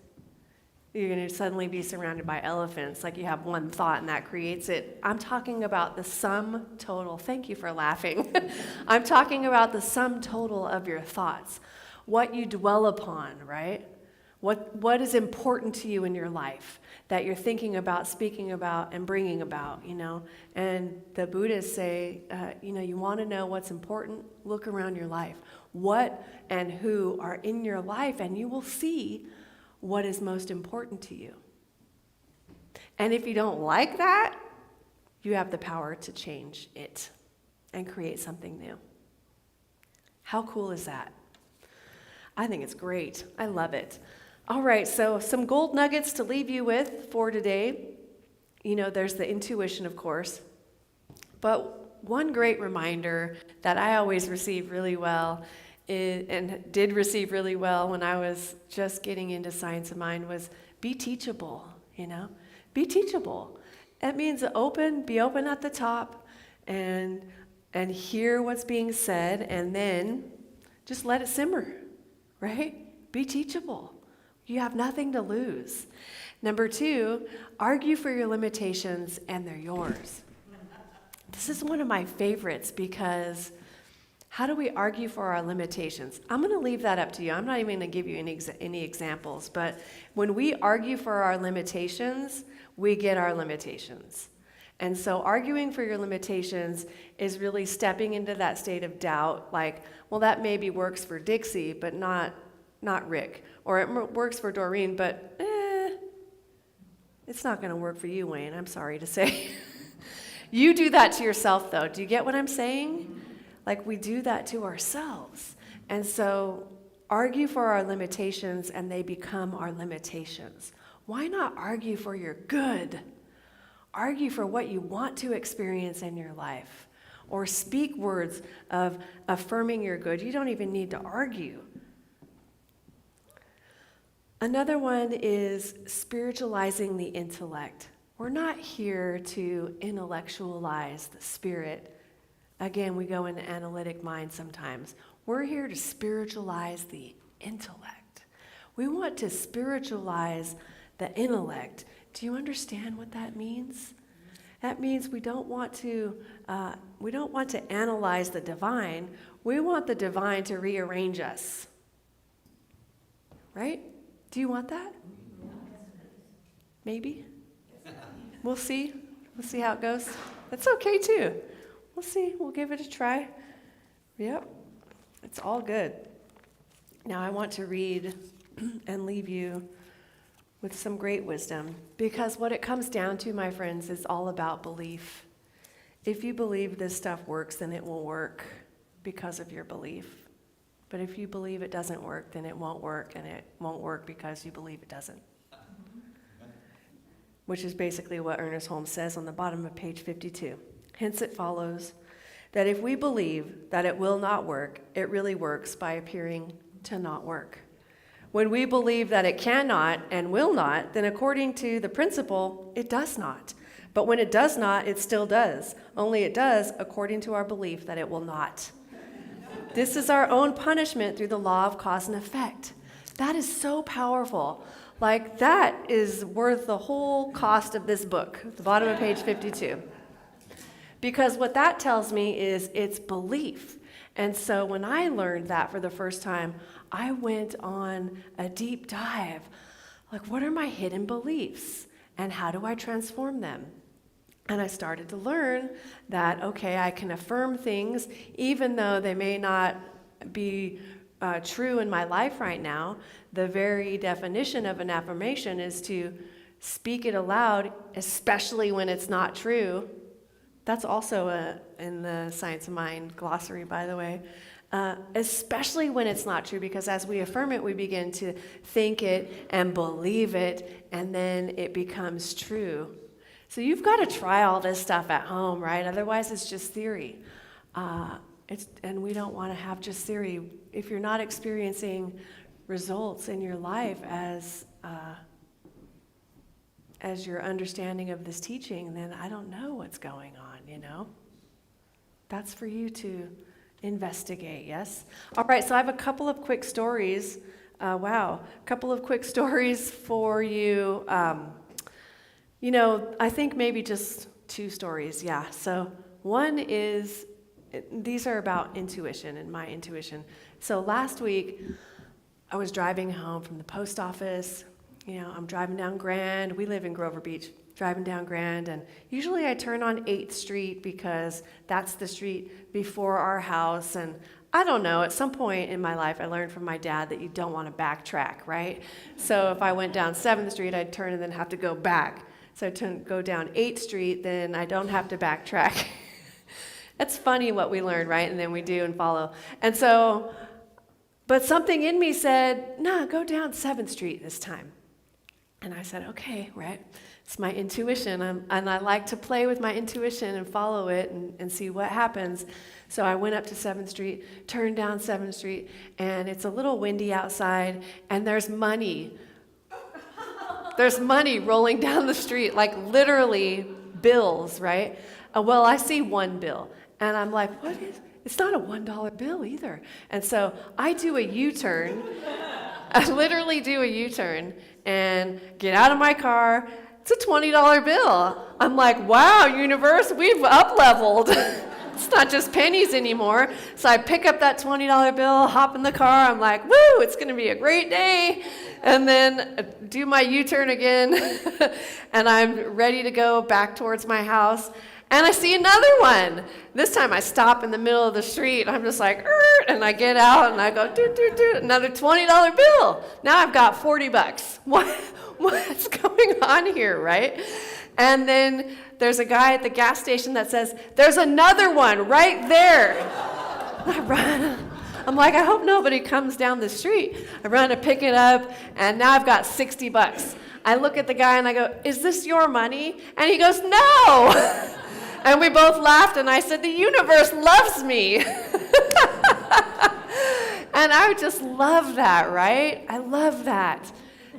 you're going to suddenly be surrounded by elephants, like you have one thought and that creates it. I'm talking about the sum total. Thank you for laughing. I'm talking about the sum total of your thoughts. What you dwell upon, right? What is important to you in your life that you're thinking about, speaking about, and bringing about, And the Buddhists say, you want to know what's important? Look around your life. What and who are in your life, and you will see what is most important to you. And if you don't like that, you have the power to change it and create something new. How cool is that? I think it's great. I love it. All right, so some gold nuggets to leave you with for today. There's the intuition, of course. But one great reminder that I always receive really well and did receive really well when I was just getting into Science of Mind was be teachable, Be teachable. That means be open at the top and hear what's being said and then just let it simmer, right? Be teachable. You have nothing to lose. Number 2, argue for your limitations and they're yours. This is one of my favorites because how do we argue for our limitations? I'm going to leave that up to you. I'm not even going to give you any examples, but when we argue for our limitations, we get our limitations. And so arguing for your limitations is really stepping into that state of doubt, like, well, that maybe works for Dixie, but not Rick. Or it works for Doreen, but it's not going to work for you, Wayne, I'm sorry to say. You do that to yourself, though. Do you get what I'm saying? Like, we do that to ourselves. And so argue for our limitations, and they become our limitations. Why not argue for your good? Argue for what you want to experience in your life. Or speak words of affirming your good. You don't even need to argue. Another one is spiritualizing the intellect. We're not here to intellectualize the spirit. Again, we go into analytic mind sometimes. We're here to spiritualize the intellect. We want to spiritualize the intellect. Do you understand what that means? That means we don't want to analyze the divine. We want the divine to rearrange us. Right? Do you want that? Maybe? We'll see. We'll see how it goes. That's okay too. We'll see. We'll give it a try. Yep. It's all good. Now I want to read and leave you with some great wisdom, because what it comes down to, my friends, is all about belief. If you believe this stuff works, then it will work because of your belief. But if you believe it doesn't work, then it won't work, and it won't work because you believe it doesn't. Which is basically what Ernest Holmes says on the bottom of page 52. Hence it follows that if we believe that it will not work, it really works by appearing to not work. When we believe that it cannot and will not, then according to the principle, it does not. But when it does not, it still does. Only it does according to our belief that it will not. This is our own punishment through the law of cause and effect. That is so powerful. Like, that is worth the whole cost of this book, the bottom of page 52. Because what that tells me is it's belief. And so when I learned that for the first time, I went on a deep dive. Like, what are my hidden beliefs? And how do I transform them? And I started to learn that, okay, I can affirm things even though they may not be true in my life right now. The very definition of an affirmation is to speak it aloud, especially when it's not true. That's also in the Science of Mind glossary, by the way. Especially when it's not true, because as we affirm it, we begin to think it and believe it, and then it becomes true. So you've got to try all this stuff at home, right? Otherwise, it's just theory. And we don't want to have just theory. If you're not experiencing results in your life as your understanding of this teaching, then I don't know what's going on, That's for you to investigate, yes? All right, so I have a couple of quick stories. Couple of quick stories for you. I think maybe just 2 stories, yeah. So one is, these are about intuition and my intuition. So last week, I was driving home from the post office. I'm driving down Grand. We live in Grover Beach. Driving down Grand, and usually I turn on 8th Street because that's the street before our house. And I don't know, at some point in my life, I learned from my dad that you don't want to backtrack, right? So if I went down 7th Street, I'd turn and then have to go back. So I'd go down 8th Street, then I don't have to backtrack. It's funny what we learn, right? And then we do and follow. And so, but something in me said, no, go down 7th Street this time. And I said, okay, right. It's my intuition, and I like to play with my intuition and follow it and see what happens. So I went up to 7th Street, turned down 7th Street, and it's a little windy outside, and there's money. There's money rolling down the street, like literally bills, right? Well, I see one bill, and I'm like, what is, it's not a $1 bill either. And so I do a U-turn. I literally do a U-turn and get out of my car. It's a $20 bill. I'm like, wow, universe, we've up-leveled. It's not just pennies anymore. So I pick up that $20 bill, hop in the car. I'm like, woo, it's going to be a great day. And then do my U-turn again. And I'm ready to go back towards my house. And I see another one. This time I stop in the middle of the street. I'm just like, and I get out and I go, doot, doot, doot, another $20 bill. Now I've got $40. What's going on here, right? And then there's a guy at the gas station that says, there's another one right there. I run. I'm like, I hope nobody comes down the street. I run to pick it up, and now I've got $60. I look at the guy and I go, is this your money? And he goes, no. And we both laughed, and I said, the universe loves me. And I just love that, right? I love that.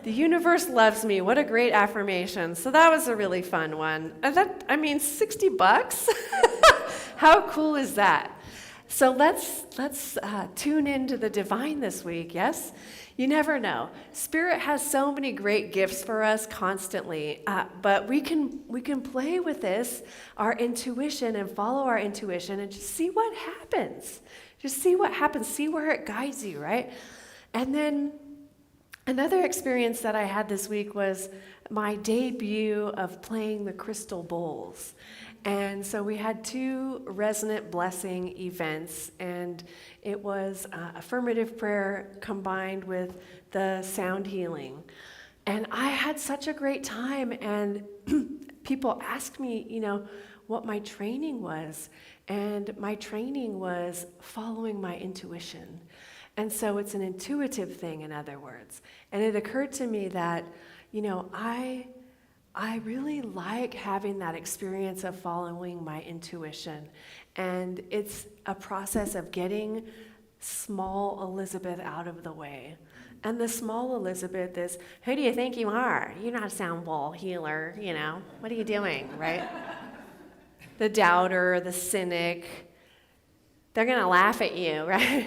The universe loves me. What a great affirmation. So that was a really fun one. And $60? How cool is that? So let's tune into the divine this week, yes? You never know. Spirit has so many great gifts for us constantly, but we can play with this, our intuition, and follow our intuition and just see what happens. Just see what happens. See where it guides you, right? And then another experience that I had this week was my debut of playing the crystal bowls. And so we had 2 resonant blessing events, and it was affirmative prayer combined with the sound healing. And I had such a great time, and people asked me, what my training was. And my training was following my intuition. And so it's an intuitive thing, in other words. And it occurred to me that, I really like having that experience of following my intuition. And it's a process of getting small Elizabeth out of the way. And the small Elizabeth is, who do you think you are? You're not a sound bowl healer, What are you doing, right? The doubter, the cynic, they're going to laugh at you, right?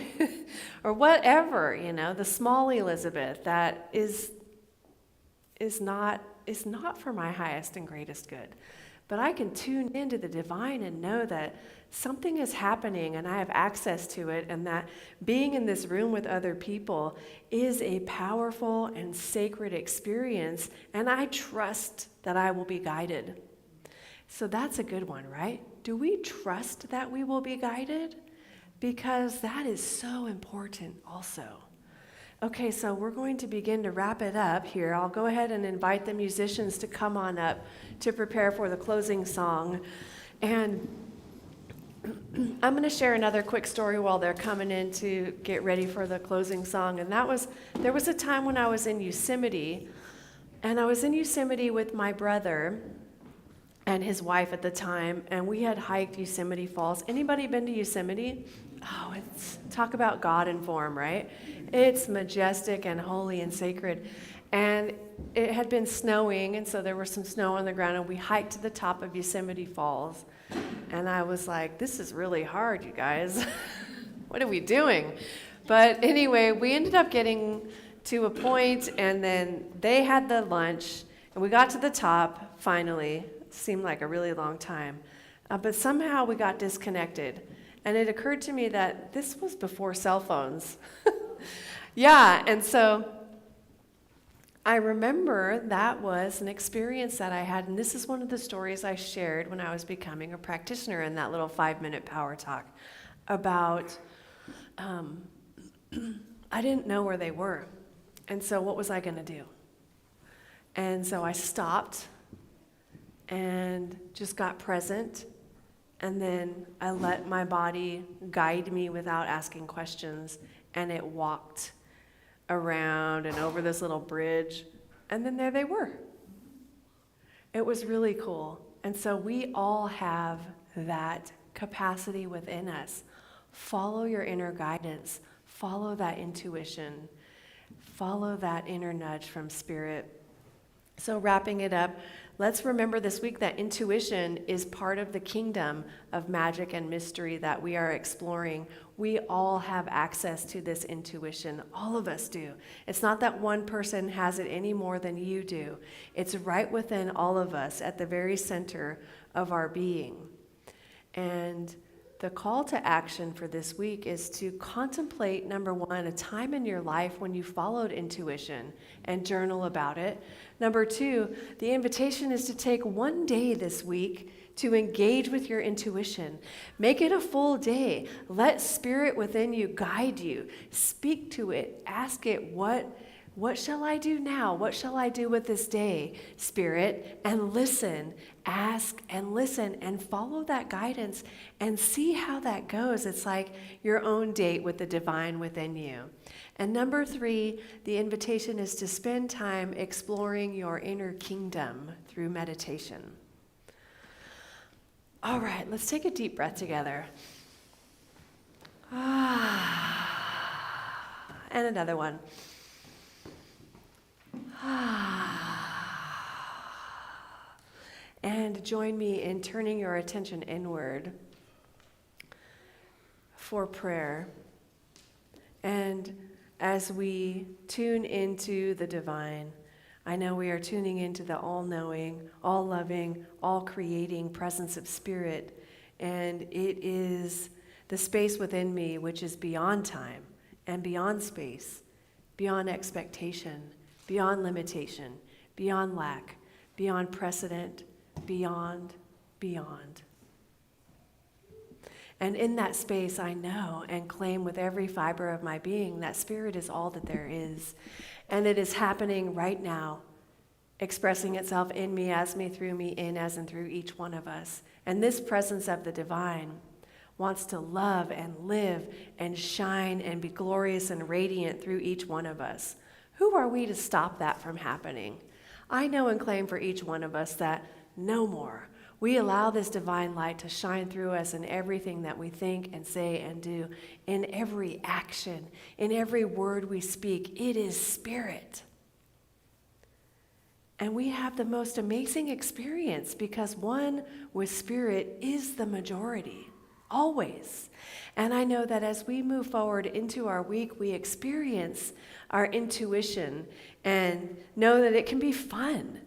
Or whatever, the small Elizabeth that is not for my highest and greatest good. But I can tune into the divine and know that something is happening and I have access to it, and that being in this room with other people is a powerful and sacred experience, and I trust that I will be guided. So that's a good one, right? Do we trust that we will be guided? Because that is so important also. Okay, so we're going to begin to wrap it up here. I'll go ahead and invite the musicians to come on up to prepare for the closing song. And I'm going to share another quick story while they're coming in to get ready for the closing song. And there was a time when I was in Yosemite, and I was in Yosemite with my brother and his wife at the time, and we had hiked Yosemite Falls. Anybody been to Yosemite? Oh, talk about God in form, right? It's majestic and holy and sacred. And it had been snowing, and so there was some snow on the ground, and we hiked to the top of Yosemite Falls. And I was like, this is really hard, you guys. What are we doing? But anyway, we ended up getting to a point, and then they had the lunch, and we got to the top, finally. It seemed like a really long time. But somehow we got disconnected. And it occurred to me that this was before cell phones. Yeah, and so I remember that was an experience that I had, and this is one of the stories I shared when I was becoming a practitioner in that little 5-minute power talk about I didn't know where they were. And so what was I going to do? And so I stopped and just got present. And then I let my body guide me without asking questions. And it walked around and over this little bridge. And then there they were. It was really cool. And so we all have that capacity within us. Follow your inner guidance. Follow that intuition. Follow that inner nudge from Spirit. So wrapping it up, let's remember this week that intuition is part of the kingdom of magic and mystery that we are exploring. We all have access to this intuition. All of us do. It's not that one person has it any more than you do. It's right within all of us at the very center of our being. And the call to action for this week is to contemplate, number one, a time in your life when you followed intuition and journal about it. Number two, the invitation is to take one day this week to engage with your intuition. Make it a full day. Let Spirit within you guide you. Speak to it. Ask it, what shall I do now? What shall I do with this day, Spirit? And listen, ask and listen and follow that guidance and see how that goes. It's like your own date with the divine within you. And number three, the invitation is to spend time exploring your inner kingdom through meditation. All right, let's take a deep breath together. And another one. And join me in turning your attention inward for prayer. And as we tune into the divine, I know we are tuning into the all-knowing, all-loving, all-creating presence of Spirit, and it is the space within me which is beyond time and beyond space, beyond expectation, beyond limitation, beyond lack, beyond precedent, beyond. And in that space, I know and claim with every fiber of my being that Spirit is all that there is. And it is happening right now, expressing itself in me, as me, through me, in, as, and through each one of us. And this presence of the divine wants to love and live and shine and be glorious and radiant through each one of us. Who are we to stop that from happening? I know and claim for each one of us that no more. We allow this divine light to shine through us in everything that we think and say and do, in every action, in every word we speak. It is Spirit. And we have the most amazing experience because one with Spirit is the majority, always. And I know that as we move forward into our week, we experience our intuition and know that it can be fun.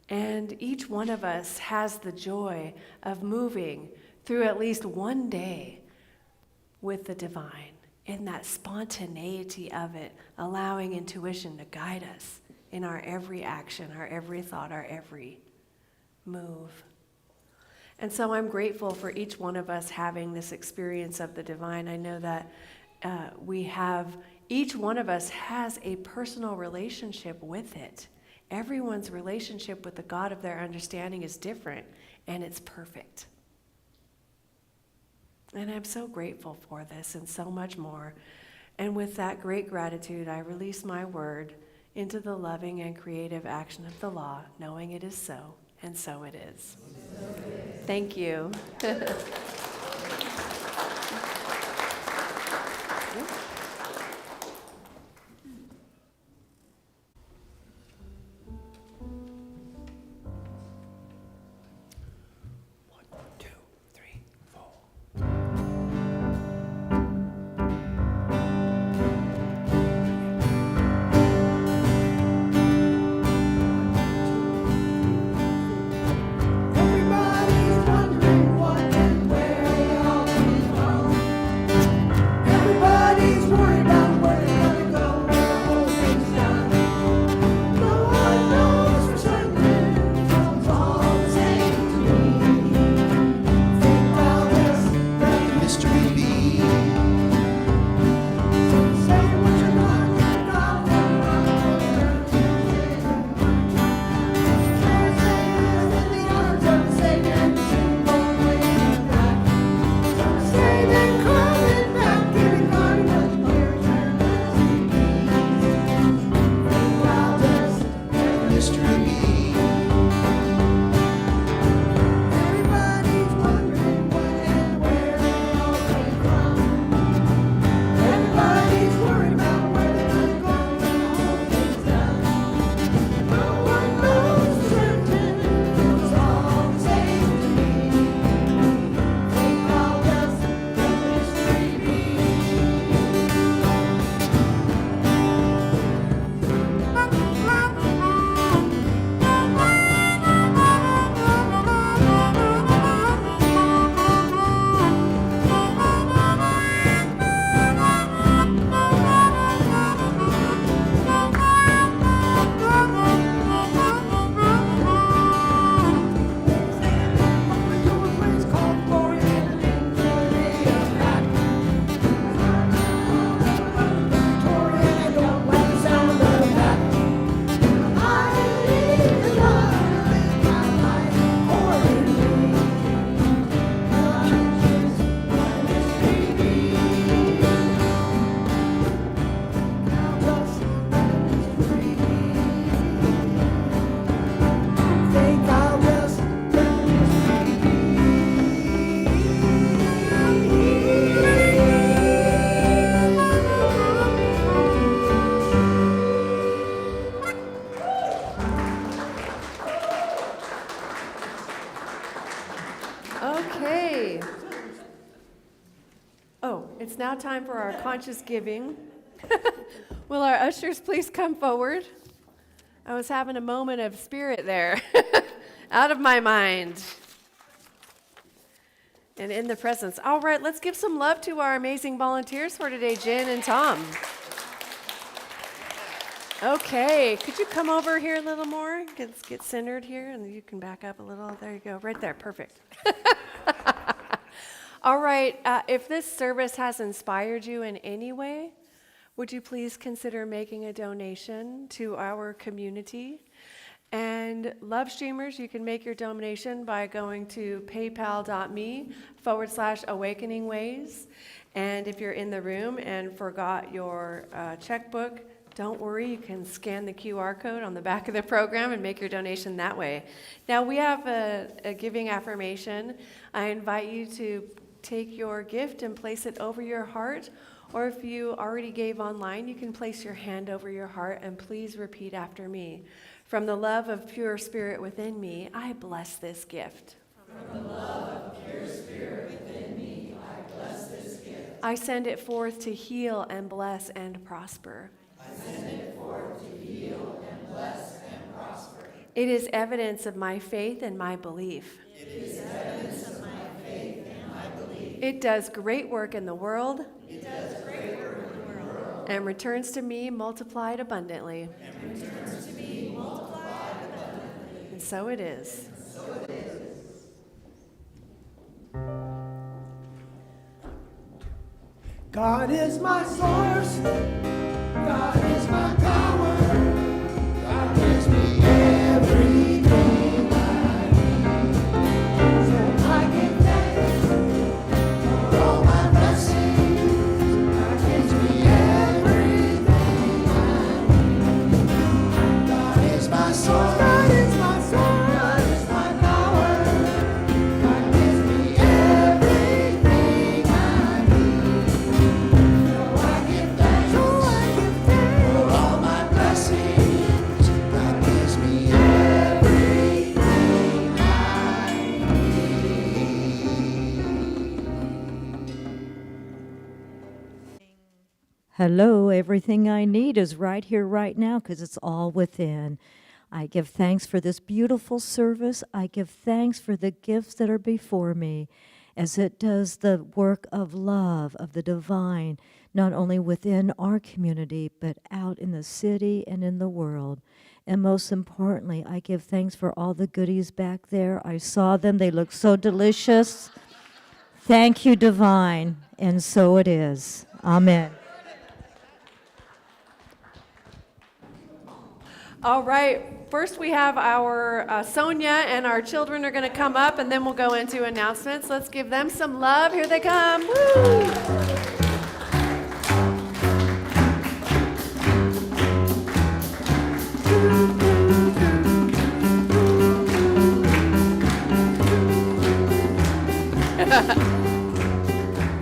And each one of us has the joy of moving through at least one day with the divine, in that spontaneity of it, allowing intuition to guide us in our every action, our every thought, our every move. And so I'm grateful for each one of us having this experience of the divine. I know that each one of us has a personal relationship with it. Everyone's relationship with the God of their understanding is different, and it's perfect. And I'm so grateful for this and so much more. And with that great gratitude, I release my word into the loving and creative action of the law, knowing it is so, and so it is. Thank you. Everybody's wondering what and where they all came from. Everybody's worried about where they're gonna go when the whole thing's done. No one knows for certain, it's all the same to me. Think I'll just let the mystery be. Say what you want, think I'll mystery. It's now time for our conscious giving. Will our ushers please come forward? I was having a moment of spirit there, out of my mind. And in the presence. All right, let's give some love to our amazing volunteers for today, Jen and Tom. Okay, could you come over here a little more? Get centered here, and you can back up a little. There you go, right there, perfect. All right, if this service has inspired you in any way, would you please consider making a donation to our community? And love streamers, you can make your donation by going to paypal.me/awakeningways. And if you're in the room and forgot your checkbook, don't worry, you can scan the QR code on the back of the program and make your donation that way. Now we have a giving affirmation. I invite you to take your gift and place it over your heart. Or if you already gave online, you can place your hand over your heart and please repeat after me. From the love of pure spirit within me, I bless this gift. From the love of pure spirit within me, I bless this gift. I send it forth to heal and bless and prosper. I send it forth to heal and bless and prosper. It is evidence of my faith and my belief. It is evidence of my faith and my belief. It does great work in the world. It does great work in the world. And returns to me multiplied abundantly. And returns to me multiplied abundantly. And so it is. So it is. God is my source. God is my power. God gives me everything I need. So I give thanks for all my blessings. God gives me everything I need. God is my source. God is my source. God is my power. God gives me everything I need. So I give thanks for all my blessings. God gives me everything I Hello, everything I need is right here, right now, because it's all within. I give thanks for this beautiful service. I give thanks for the gifts that are before me, as it does the work of love, of the divine, not only within our community, but out in the city and in the world. And most importantly, I give thanks for all the goodies back there. I saw them. They look so delicious. Thank you, divine. And so it is. Amen. All right, first we have our Sonia and our children are going to come up, and then we'll go into announcements. Let's give them some love. Here they come. Woo!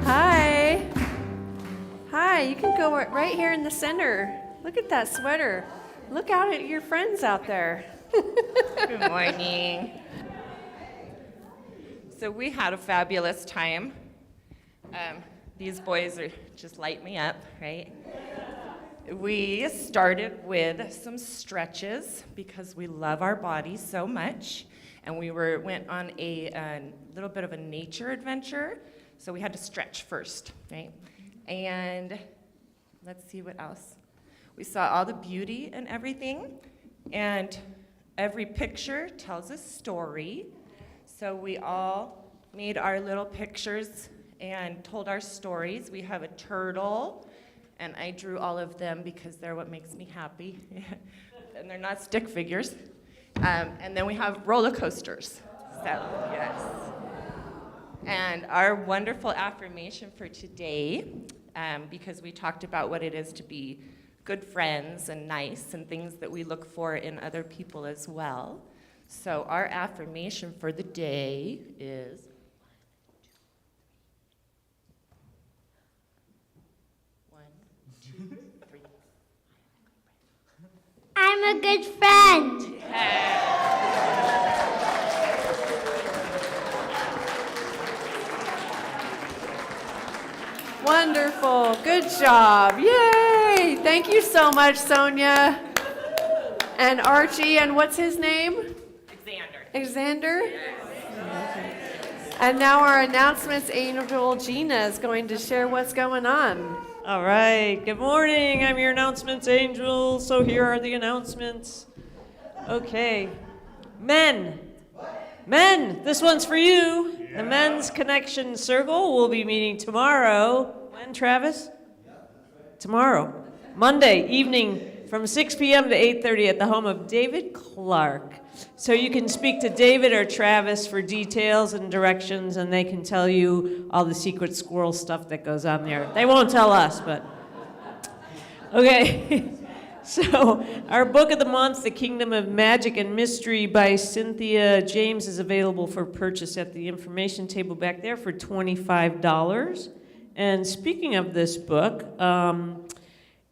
Hi. Hi, you can go right here in the center. Look at that sweater. Look out at your friends out there. Good morning. So we had a fabulous time. These boys are just light me up, right? We started with some stretches because we love our bodies so much, and we went on a little bit of a nature adventure, so we had to stretch first, right? And let's see what else. We saw all the beauty and everything, and every picture tells a story. So we all made our little pictures and told our stories. We have a turtle, and I drew all of them because they're what makes me happy. And they're not stick figures. And then we have roller coasters. So, yes. And our wonderful affirmation for today, because we talked about what it is to be good friends and nice and things that we look for in other people as well. So our affirmation for the day is 1, 2, 3. I'm a good friend. Wonderful. Good job. Yay. Thank you so much, Sonia. And Archie, and what's his name? Xander? And now our announcements angel Gina is going to share what's going on. All right, good morning. I'm your announcements angel. So here are the announcements. Okay. Men, this one's for you. The Men's Connection Circle will be meeting tomorrow. When, Travis? Tomorrow. Monday evening from 6 p.m. to 8:30 at the home of David Clark. So you can speak to David or Travis for details and directions, and they can tell you all the secret squirrel stuff that goes on there. They won't tell us, but... Okay. So our book of the month, The Kingdom of Magic and Mystery by Cynthia James, is available for purchase at the information table back there for $25. And speaking of this book,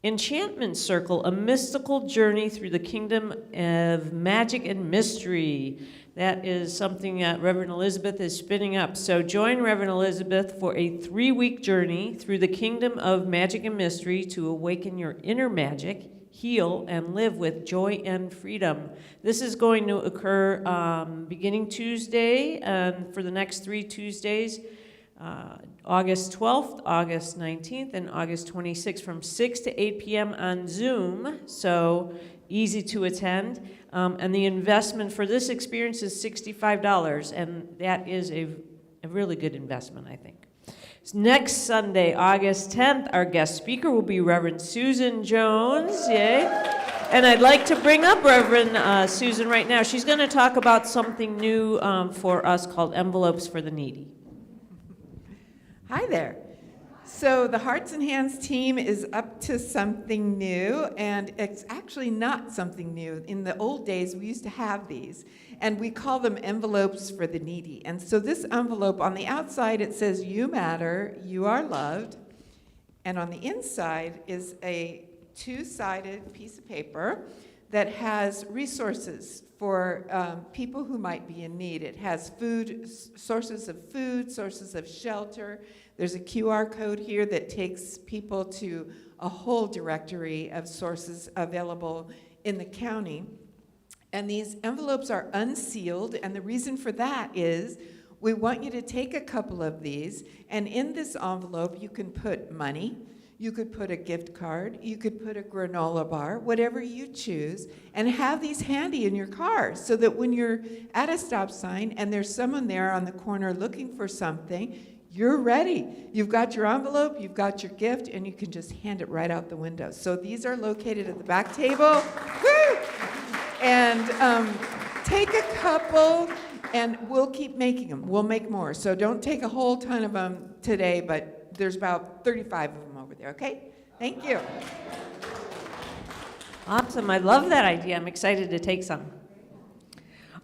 Enchantment Circle, A Mystical Journey Through the Kingdom of Magic and Mystery. That is something that Reverend Elizabeth is spinning up. So join Reverend Elizabeth for a 3-week journey through the kingdom of magic and mystery to awaken your inner magic, heal, and live with joy and freedom. This is going to occur beginning Tuesday and for the next 3 Tuesdays, August 12th, August 19th, and August 26th from 6 to 8 p.m. on Zoom, so easy to attend. And the investment for this experience is $65, and that is a really good investment, I think. Next Sunday, August 10th, our guest speaker will be Reverend Susan Jones. Yay. And I'd like to bring up Reverend Susan right now. She's going to talk about something new for us called Envelopes for the Needy. Hi there. So the Hearts and Hands team is up to something new, and it's actually not something new. In the old days, we used to have these, and we call them envelopes for the needy. And so this envelope, on the outside, it says, "You matter, you are loved." And on the inside is a 2-sided piece of paper that has resources for people who might be in need. It has food, sources of shelter. There's a QR code here that takes people to a whole directory of sources available in the county. And these envelopes are unsealed, and the reason for that is we want you to take a couple of these, and in this envelope you can put money, you could put a gift card, you could put a granola bar, whatever you choose, and have these handy in your car so that when you're at a stop sign and there's someone there on the corner looking for something, you're ready. You've got your envelope, you've got your gift, and you can just hand it right out the window. So these are located at the back table. Woo! And take a couple, and we'll keep making them. We'll make more. So don't take a whole ton of them today, but there's about 35 of them over there, okay? Thank you. Awesome. I love that idea. I'm excited to take some.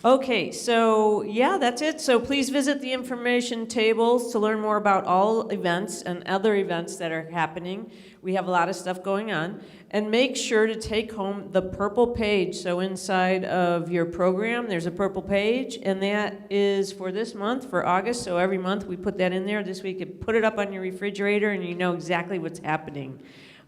Okay, so yeah, that's it. So please visit the information tables to learn more about all events and other events that are happening. We have a lot of stuff going on. And make sure to take home the purple page. So inside of your program, there's a purple page, and that is for this month, for August. So every month we put that in there. This week, you put it up on your refrigerator, and you know exactly what's happening.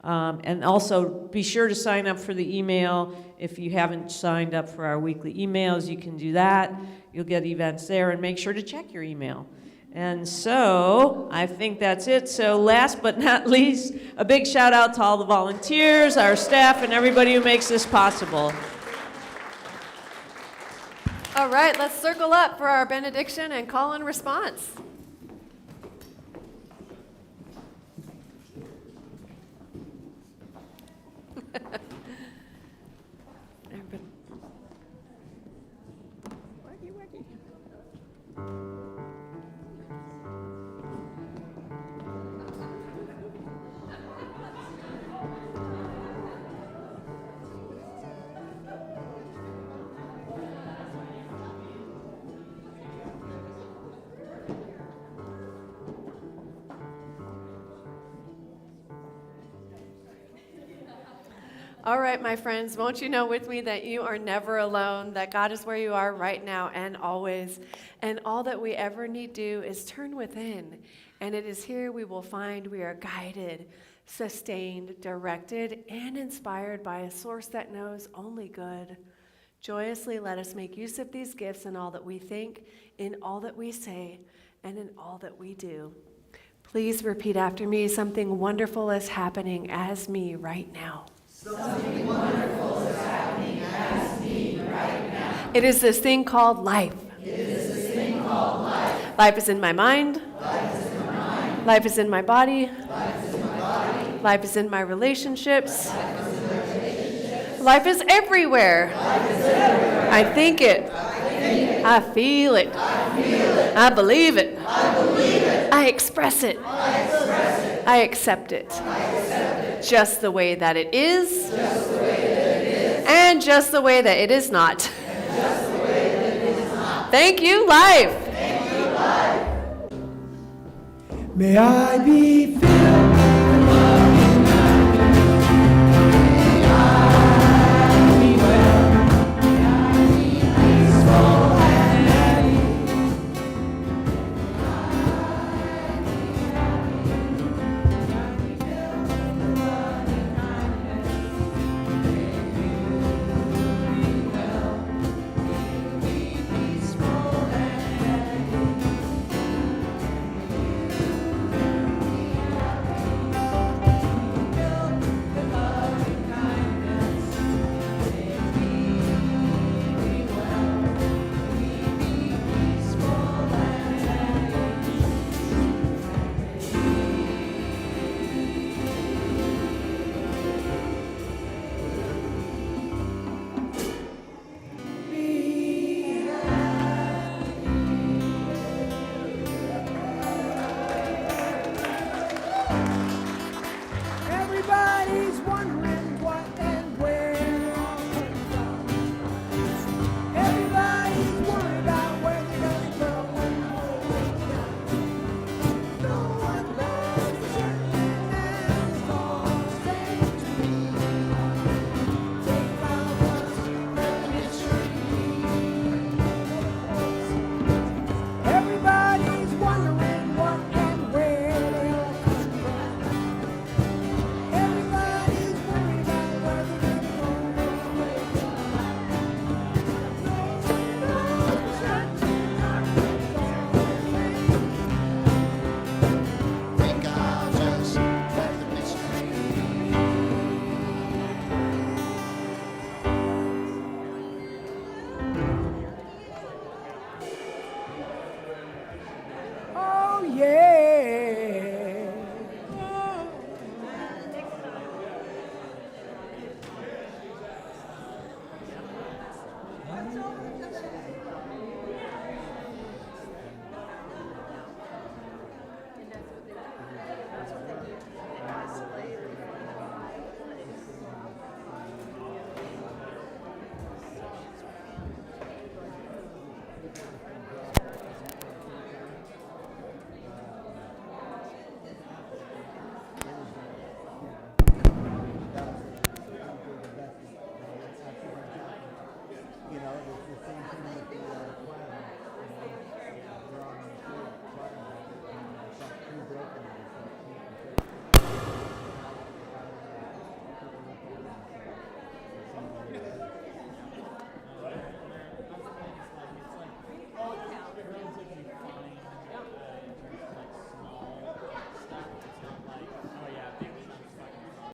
And also, be sure to sign up for the email. If you haven't signed up for our weekly emails, you can do that. You'll get events there, and make sure to check your email. And so, I think that's it. So last but not least, a big shout out to all the volunteers, our staff, and everybody who makes this possible. All right, let's circle up for our benediction and call and response. All right, my friends, won't you know with me that you are never alone, that God is where you are right now and always, and all that we ever need do is turn within And it is here we will find we are guided, sustained, directed, and inspired by a source that knows only good. Joyously let us make use of these gifts in all that we think, in all that we say, and in all that we do. Please repeat after me. Something wonderful is happening as me right now. Something wonderful is happening as me right now. It is this thing called life. It is this thing called life. Life is in my mind. Life is in my mind. Life is in my body. Life is in my body. Life is in my relationships. Life is in my relationships. Life is everywhere. Life is everywhere. I think it. I think it. I feel it. I feel it. I believe it. I believe it. I express it. I express it. I accept it. I accept it. Just the way that it is. Just the way that it is. And just the way that it is not. Just the way that it is not. Thank you, life. Thank you, life. May I be filled with love and kindness. May I be well. May I be peaceful and happy. May I be happy. May I be filled with love and kindness. May you be well. May you be peaceful and happy. Everybody's wondering